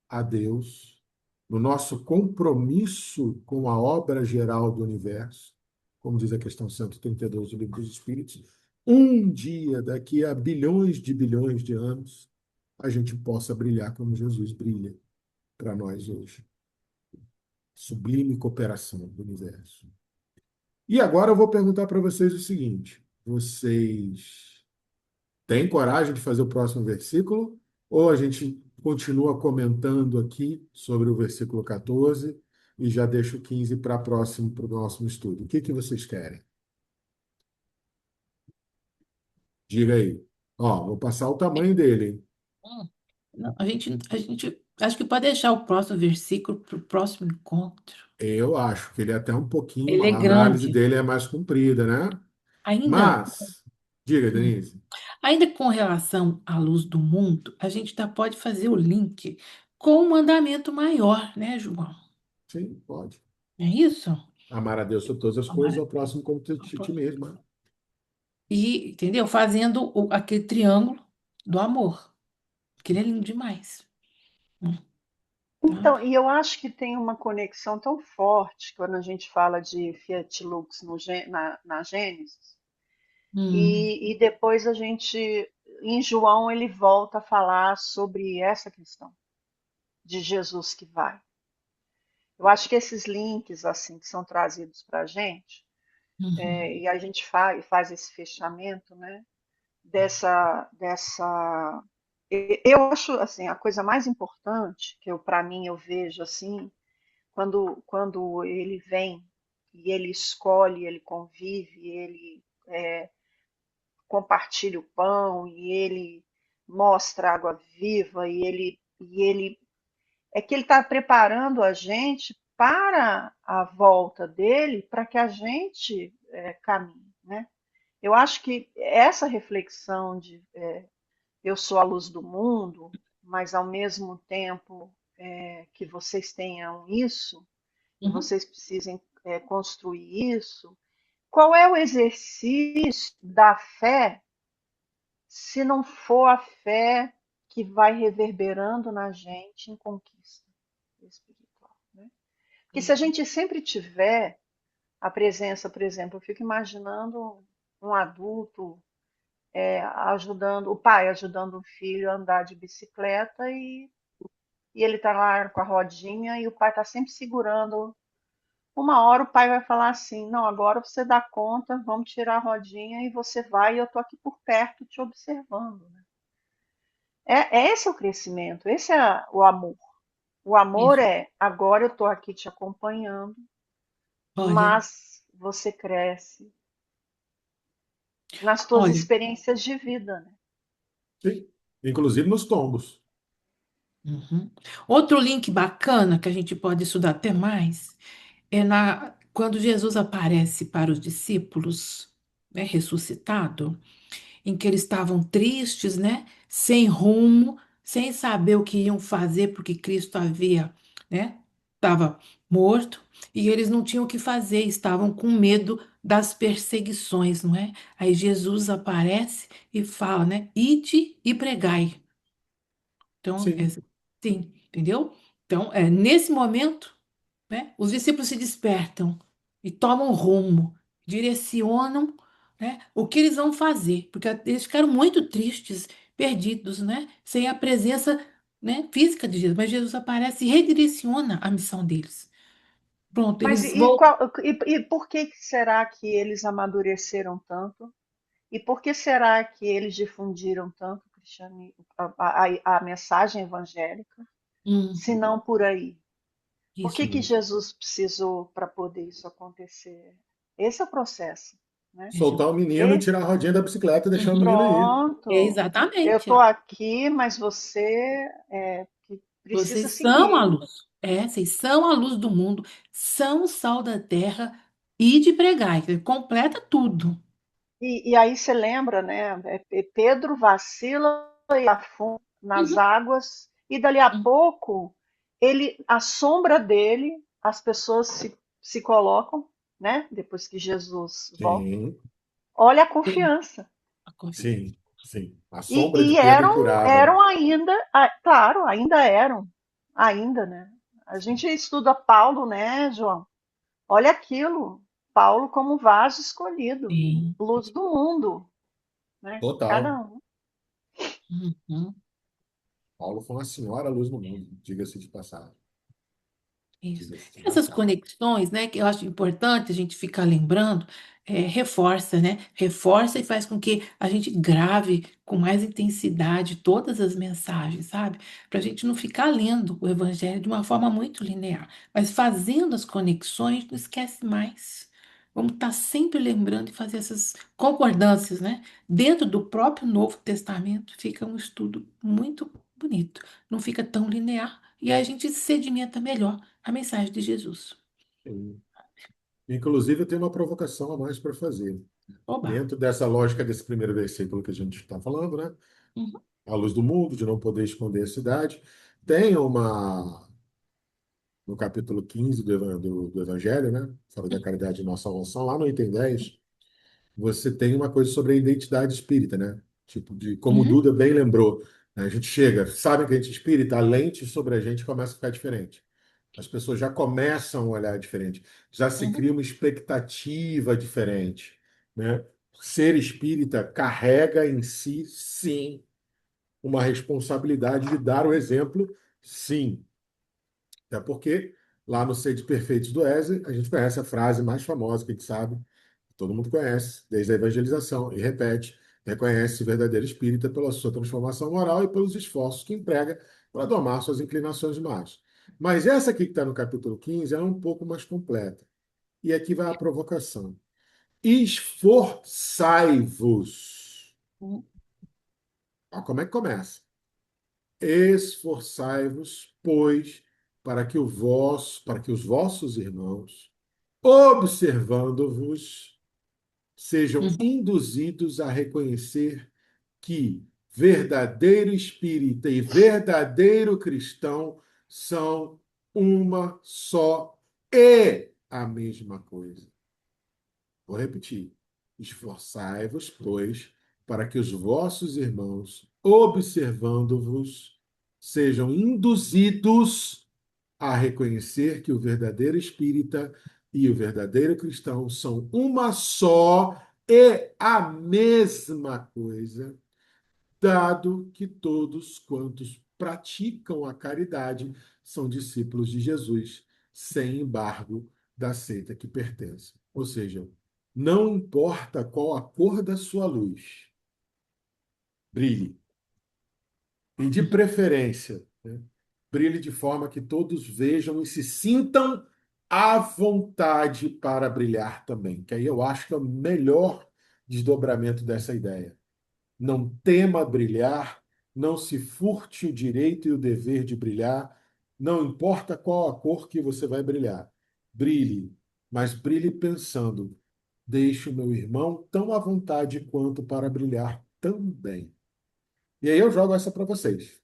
a Deus, no nosso compromisso com a obra geral do universo, como diz a questão 132 do Livro dos Espíritos, um dia, daqui a bilhões de anos, a gente possa brilhar como Jesus brilha para nós hoje. Sublime cooperação do universo. E agora eu vou perguntar para vocês o seguinte: vocês têm coragem de fazer o próximo versículo? Ou a gente continua comentando aqui sobre o versículo 14 e já deixa o 15 para próximo, para o próximo estudo? O que que vocês querem? Diga aí. Ó, vou passar o tamanho dele, hein? Hum. Não, a gente acho que pode deixar o próximo versículo para o próximo encontro. Eu acho que ele é até um pouquinho, Ele é a análise grande. dele é mais comprida, né? Ainda, Mas, diga, hum, Denise. ainda com relação à luz do mundo, a gente ainda pode fazer o link com o mandamento maior, né, João? Sim, pode. É isso? Amar a Deus sobre todas as coisas, Amar- ao próximo como ti mesmo, né? E, entendeu? Fazendo aquele triângulo do amor, que ele é lindo demais. Hum, Tá? Então, e eu acho que tem uma conexão tão forte quando a gente fala de Fiat Lux na Gênesis, Hum, e depois a gente, em João, ele volta a falar sobre essa questão de Jesus que vai. Eu acho que esses links assim que são trazidos para a gente, uhum, e a gente faz esse fechamento, né, dessa. Eu acho assim a coisa mais importante que eu, para mim, eu vejo assim quando ele vem e ele escolhe, ele convive, ele compartilha o pão e ele mostra a água viva e ele é que ele está preparando a gente para a volta dele, para que a gente caminhe, né? Eu acho que essa reflexão de eu sou a luz do mundo, mas ao mesmo tempo que vocês tenham isso, e uhum, vocês precisem construir isso, qual é o exercício da fé se não for a fé que vai reverberando na gente em conquista espiritual, né? Porque se a gente sempre tiver a presença, por exemplo, eu fico imaginando um adulto ajudando, o pai ajudando o filho a andar de bicicleta e ele está lá com a rodinha e o pai está sempre segurando. Uma hora o pai vai falar assim: não, agora você dá conta, vamos tirar a rodinha e você vai, e eu estou aqui por perto te observando. Né? Esse é o crescimento, esse é o amor. O amor isso. é: agora eu estou aqui te acompanhando, Olha, mas você cresce nas tuas olha, experiências de vida. Né? Sim. Inclusive nos tombos. Uhum. Outro link bacana que a gente pode estudar até mais é quando Jesus aparece para os discípulos, né, ressuscitado, em que eles estavam tristes, né, sem rumo, sem saber o que iam fazer, porque Cristo havia, né, estava morto, e eles não tinham o que fazer, estavam com medo das perseguições, não é? Aí Jesus aparece e fala, né, ide e pregai. Então, Sim, sim, entendeu? Então, nesse momento, né, os discípulos se despertam e tomam rumo, direcionam, né, o que eles vão fazer, porque eles ficaram muito tristes, perdidos, né, sem a presença, né, física de Jesus. Mas Jesus aparece e redireciona a missão deles. Pronto, Mas eles voltam. e por que será que eles amadureceram tanto? E por que será que eles difundiram tanto o a mensagem evangélica, se Uhum, não por aí? Por isso que sim. Jesus precisou para poder isso acontecer? Esse é o processo, né? mesmo. Soltar o menino e E tirar a rodinha da bicicleta e deixar o Uhum, menino ir. pronto. Eu exatamente. estou aqui, mas você que precisa Vocês são a seguir. luz. Vocês são a luz do mundo, são o sal da terra e de pregar. Completa tudo. E aí você lembra, né? Pedro vacila e afunda nas Uhum, águas, e dali a uhum, pouco a sombra dele, as pessoas se colocam, né? Depois que Jesus volta. Sim, Olha a sim, confiança. a confiança. sim, sim. A E, sombra de e Pedro eram, curava. eram ainda, claro, ainda eram, ainda, né? A gente estuda Paulo, né, João? Olha aquilo, Paulo como vaso escolhido, Sim. luz do mundo, né? Total. Cada um. Uhum, Paulo foi uma senhora luz no mundo, diga-se de passagem. isso. Diga-se de Essas passagem. conexões, né, que eu acho importante a gente ficar lembrando, reforça, né? Reforça e faz com que a gente grave com mais intensidade todas as mensagens, sabe? Para a gente não ficar lendo o Evangelho de uma forma muito linear, mas fazendo as conexões, não esquece mais. Vamos estar sempre lembrando e fazer essas concordâncias, né? Dentro do próprio Novo Testamento fica um estudo muito bonito, não fica tão linear e aí a gente sedimenta melhor a mensagem de Jesus. Sim. Inclusive, eu tenho uma provocação a mais para fazer. Oba! Dentro dessa lógica desse primeiro versículo que a gente está falando, né? Uhum, A luz do mundo, de não poder esconder a cidade. Tem uma, no capítulo 15 do Evangelho, né? Fora da caridade e nossa salvação, lá no item 10, você tem uma coisa sobre a identidade espírita, né? Tipo, de como o uhum, Duda bem lembrou, né? A gente chega, sabe que a gente é espírita, a lente sobre a gente começa a ficar diferente. As pessoas já começam a olhar diferente, já se uhum, cria uma expectativa diferente, né? Ser espírita carrega em si, sim, uma responsabilidade de dar o exemplo, sim. Até porque lá no Sede Perfeitos do Ézer, a gente conhece a frase mais famosa que a gente sabe, todo mundo conhece, desde a evangelização, e repete, reconhece o verdadeiro espírita pela sua transformação moral e pelos esforços que emprega para domar suas inclinações más. Mas essa aqui que está no capítulo 15 é um pouco mais completa. E aqui vai a provocação. Esforçai-vos. uhum, Olha como é que começa. Esforçai-vos, pois, para que os vossos irmãos, observando-vos, sejam uhum, induzidos a reconhecer que verdadeiro espírita e verdadeiro cristão são uma só e a mesma coisa. Vou repetir. Esforçai-vos, pois, para que os vossos irmãos, observando-vos, sejam induzidos a reconhecer que o verdadeiro espírita e o verdadeiro cristão são uma só e a mesma coisa, dado que todos quantos praticam a caridade são discípulos de Jesus, sem embargo da seita que pertencem. Ou seja, não importa qual a cor da sua luz, brilhe. E de uhum. preferência, né, brilhe de forma que todos vejam e se sintam à vontade para brilhar também. Que aí eu acho que é o melhor desdobramento dessa ideia. Não tema brilhar, não se furte o direito e o dever de brilhar, não importa qual a cor que você vai brilhar. Brilhe, mas brilhe pensando: deixe o meu irmão tão à vontade quanto para brilhar também. E aí eu jogo essa para vocês.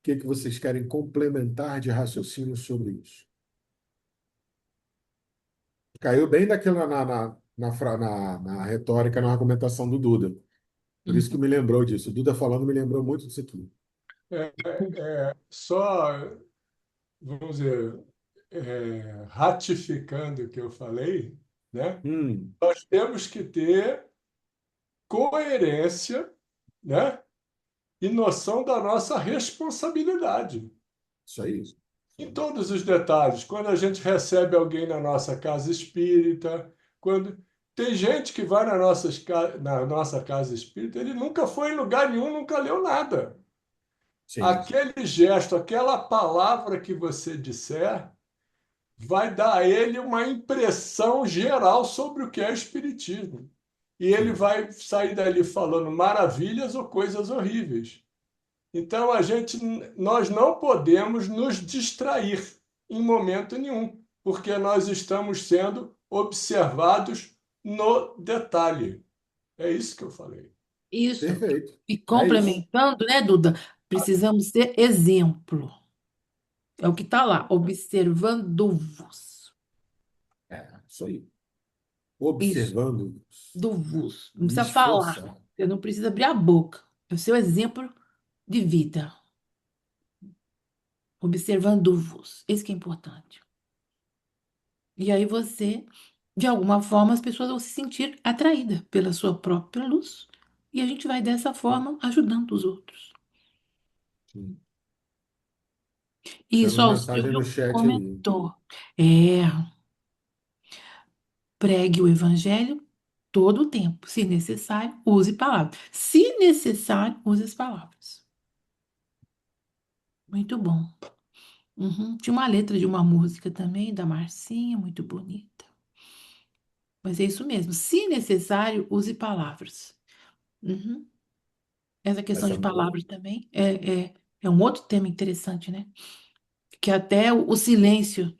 O que vocês querem complementar de raciocínio sobre isso? Caiu bem daquela na retórica, na argumentação do Duda. Por isso que Uhum. me lembrou disso. O Duda falando me lembrou muito disso aqui. Só, vamos dizer, ratificando o que eu falei, né? Hum, Nós temos que ter coerência, né? E noção da nossa responsabilidade isso aí. em todos os detalhes. Quando a gente recebe alguém na nossa casa espírita, quando tem gente que vai na nossa casa espírita, ele nunca foi em lugar nenhum, nunca leu nada. Sim, Aquele gesto, aquela palavra que você disser, vai dar a ele uma impressão geral sobre o que é espiritismo. E ele sim. vai sair dali falando maravilhas ou coisas horríveis. Então nós não podemos nos distrair em momento nenhum, porque nós estamos sendo observados no detalhe. É isso que eu falei. Isso. Perfeito. E É isso. complementando, né, Duda? Precisamos ser exemplo. É o que está lá, observando-vos. Isso aí. Isso, Observando, do vos. Não me precisa falar. esforçar. Você não precisa abrir a boca. É o seu exemplo de vida. Observando-vos. Isso que é importante. E aí você, de alguma forma, as pessoas vão se sentir atraídas pela sua própria luz. E a gente vai dessa forma ajudando os outros. Sim. Isso, Temos ó, o mensagem no Silvio chat aí. comentou. É, pregue o evangelho todo o tempo. Se necessário, use palavras. Se necessário, use as palavras. Muito bom. Uhum. Tinha uma letra de uma música também, da Marcinha, muito bonita. Mas é isso mesmo. Se necessário, use palavras. Uhum. Essa questão Essa é de boa. palavras também é um outro tema interessante, né? Que até o silêncio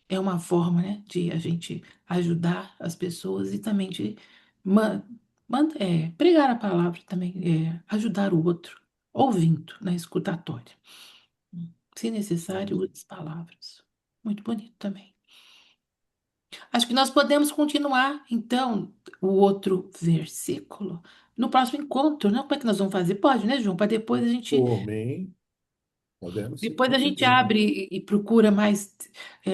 é uma forma, né, de a gente ajudar as pessoas e também de man, pregar a palavra também, ajudar o outro, ouvindo, na escutatória. Se necessário, use as palavras. Muito bonito também. Acho que nós podemos continuar, então, o outro versículo no próximo encontro, né? Como é que nós vamos fazer? Pode, né, João? Para Por mim, podemos sim, depois com a gente certeza. abre e procura mais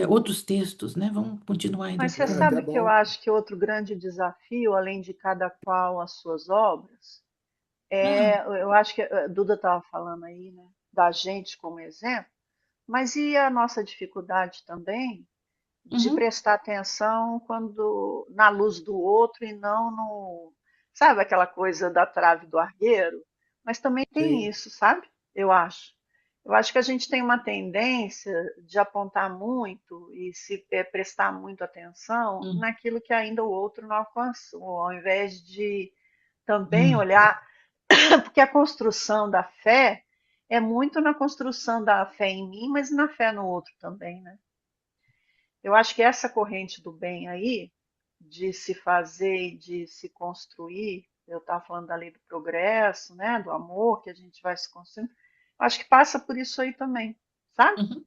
outros textos, né? Vamos continuar ainda Mas você É até sabe que eu bom. acho que outro grande desafio, além de cada qual as suas obras, Ah, eu acho que a Duda estava falando aí, né, da gente como exemplo, mas e a nossa dificuldade também de uhum, prestar atenção quando na luz do outro e não no, sabe aquela coisa da trave do argueiro? Mas também tem Sim. isso, sabe? Eu acho. Eu acho que a gente tem uma tendência de apontar muito e se prestar muito atenção hum, naquilo que ainda o outro não alcançou, ao invés de também hum, olhar, porque a construção da fé é muito na construção da fé em mim, mas na fé no outro também, né? Eu acho que essa corrente do bem aí, de se fazer e de se construir, eu estava falando da lei do progresso, né, do amor que a gente vai se construindo, acho que passa por isso aí também, sabe? uhum,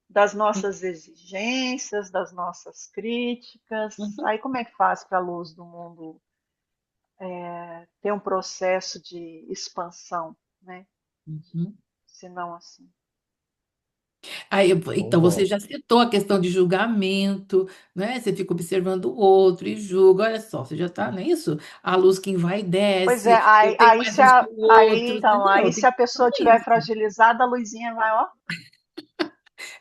Das nossas exigências, das nossas críticas. uhum, Aí como é que faz para a luz do mundo ter um processo de expansão, né? uhum. Se não assim. Aí, então, você Concordo. já citou a questão de julgamento, né? Você fica observando o outro e julga. Olha só, você já está, não é isso? A luz que vai e Pois é, desce, eu aí, tenho mais luz que o outro, aí entendeu? se Tem a tudo pessoa tiver isso. fragilizada, a luzinha vai, ó.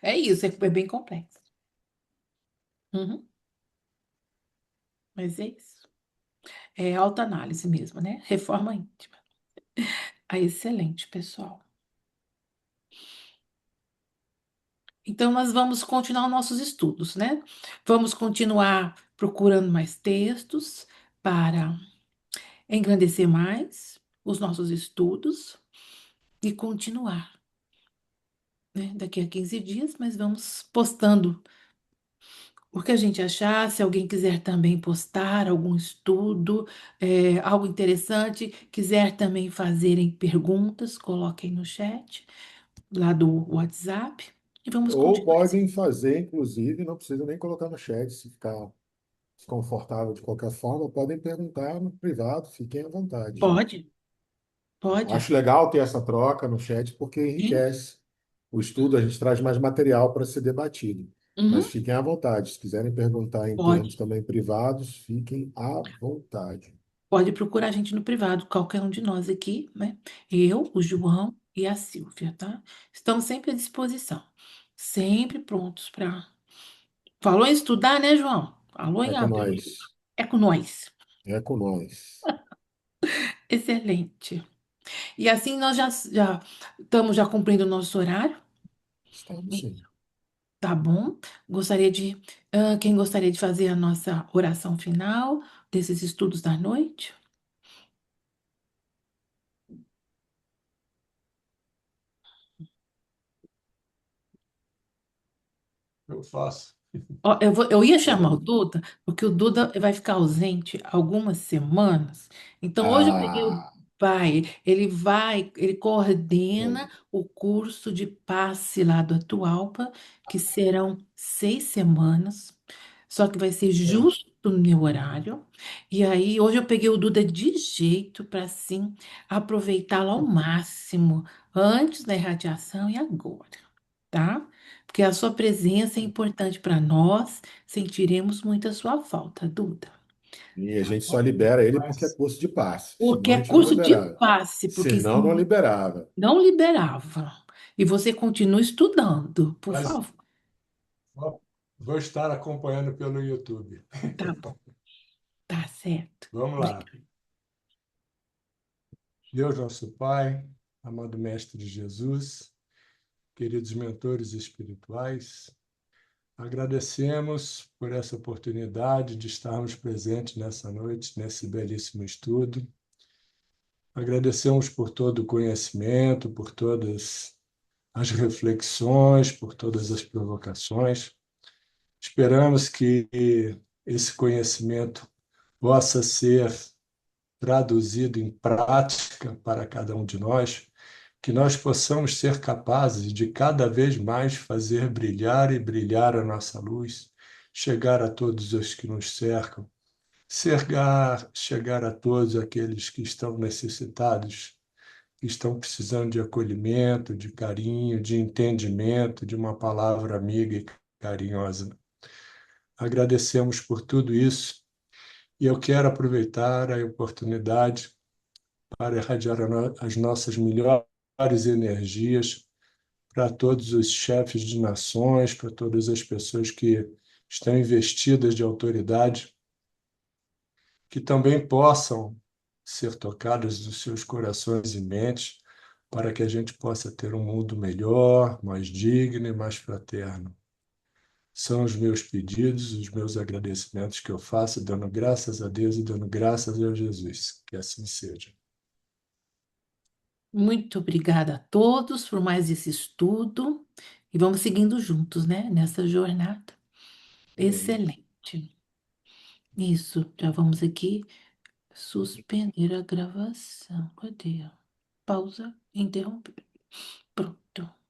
É isso, é bem complexo. Uhum, mas é isso. É autoanálise mesmo, né? Reforma íntima. Ah, excelente, pessoal. Então, nós vamos continuar nossos estudos, né? Vamos continuar procurando mais textos para engrandecer mais. os nossos estudos e continuar, né? Daqui a 15 dias, mas vamos postando o que a gente achar. Se alguém quiser também postar algum estudo, algo interessante, quiser também fazerem perguntas, coloquem no chat lá do WhatsApp e vamos Ou continuar. podem fazer, inclusive, não precisa nem colocar no chat, se ficar desconfortável de qualquer forma, podem perguntar no privado, fiquem à vontade. Pode, pode. Acho legal ter essa troca no chat porque Sim. enriquece o estudo, a gente traz mais material para ser debatido. Mas Uhum. fiquem à vontade. Se quiserem perguntar em termos Pode. também privados, fiquem à vontade. Pode procurar a gente no privado, qualquer um de nós aqui, né? Eu, o João e a Silvia, tá? Estamos sempre à disposição. Sempre prontos para. Falou em estudar, né, João? Falou É em com aprender. nós. É com nós. É com nós. Excelente. E assim nós já estamos já cumprindo o nosso horário, Estamos sim. tá bom? Quem gostaria de fazer a nossa oração final desses estudos da noite? Eu faço. Ó, eu ia chamar o Legal. Duda, porque o Duda vai ficar ausente algumas semanas. Então, hoje eu peguei o Ah, pai, ele bom. coordena o curso de passe lá do Atualpa, que serão 6 semanas, só que vai ser É. justo no meu horário. E aí, hoje eu peguei o Duda de jeito para, sim, aproveitá-lo ao máximo, antes da irradiação e agora, tá? Porque a sua presença é importante para nós, sentiremos muito a sua falta, Duda. E a gente só libera ele porque é Mas, curso de passe. Porque Senão a é gente não curso de liberava. passe, porque Senão não senão liberava. não liberava. E você continua estudando, por mas favor. vou estar acompanhando pelo YouTube. Tá bom, tá certo. Vamos lá. Obrigada. Deus, nosso Pai, amado Mestre Jesus, queridos mentores espirituais, agradecemos por essa oportunidade de estarmos presentes nessa noite, nesse belíssimo estudo. Agradecemos por todo o conhecimento, por todas as reflexões, por todas as provocações. Esperamos que esse conhecimento possa ser traduzido em prática para cada um de nós, que nós possamos ser capazes de cada vez mais fazer brilhar e brilhar a nossa luz, chegar a todos os que nos cercam, chegar a todos aqueles que estão necessitados, que estão precisando de acolhimento, de carinho, de entendimento, de uma palavra amiga e carinhosa. Agradecemos por tudo isso e eu quero aproveitar a oportunidade para irradiar as nossas melhores energias para todos os chefes de nações, para todas as pessoas que estão investidas de autoridade, que também possam ser tocadas dos seus corações e mentes, para que a gente possa ter um mundo melhor, mais digno e mais fraterno. São os meus pedidos, os meus agradecimentos que eu faço, dando graças a Deus e dando graças a Jesus. Que assim seja. Muito obrigada a todos por mais esse estudo e vamos seguindo juntos, né, nessa jornada. Amém. Excelente. Isso, já vamos aqui suspender a gravação. Cadê? Pausa, interromper. Pronto.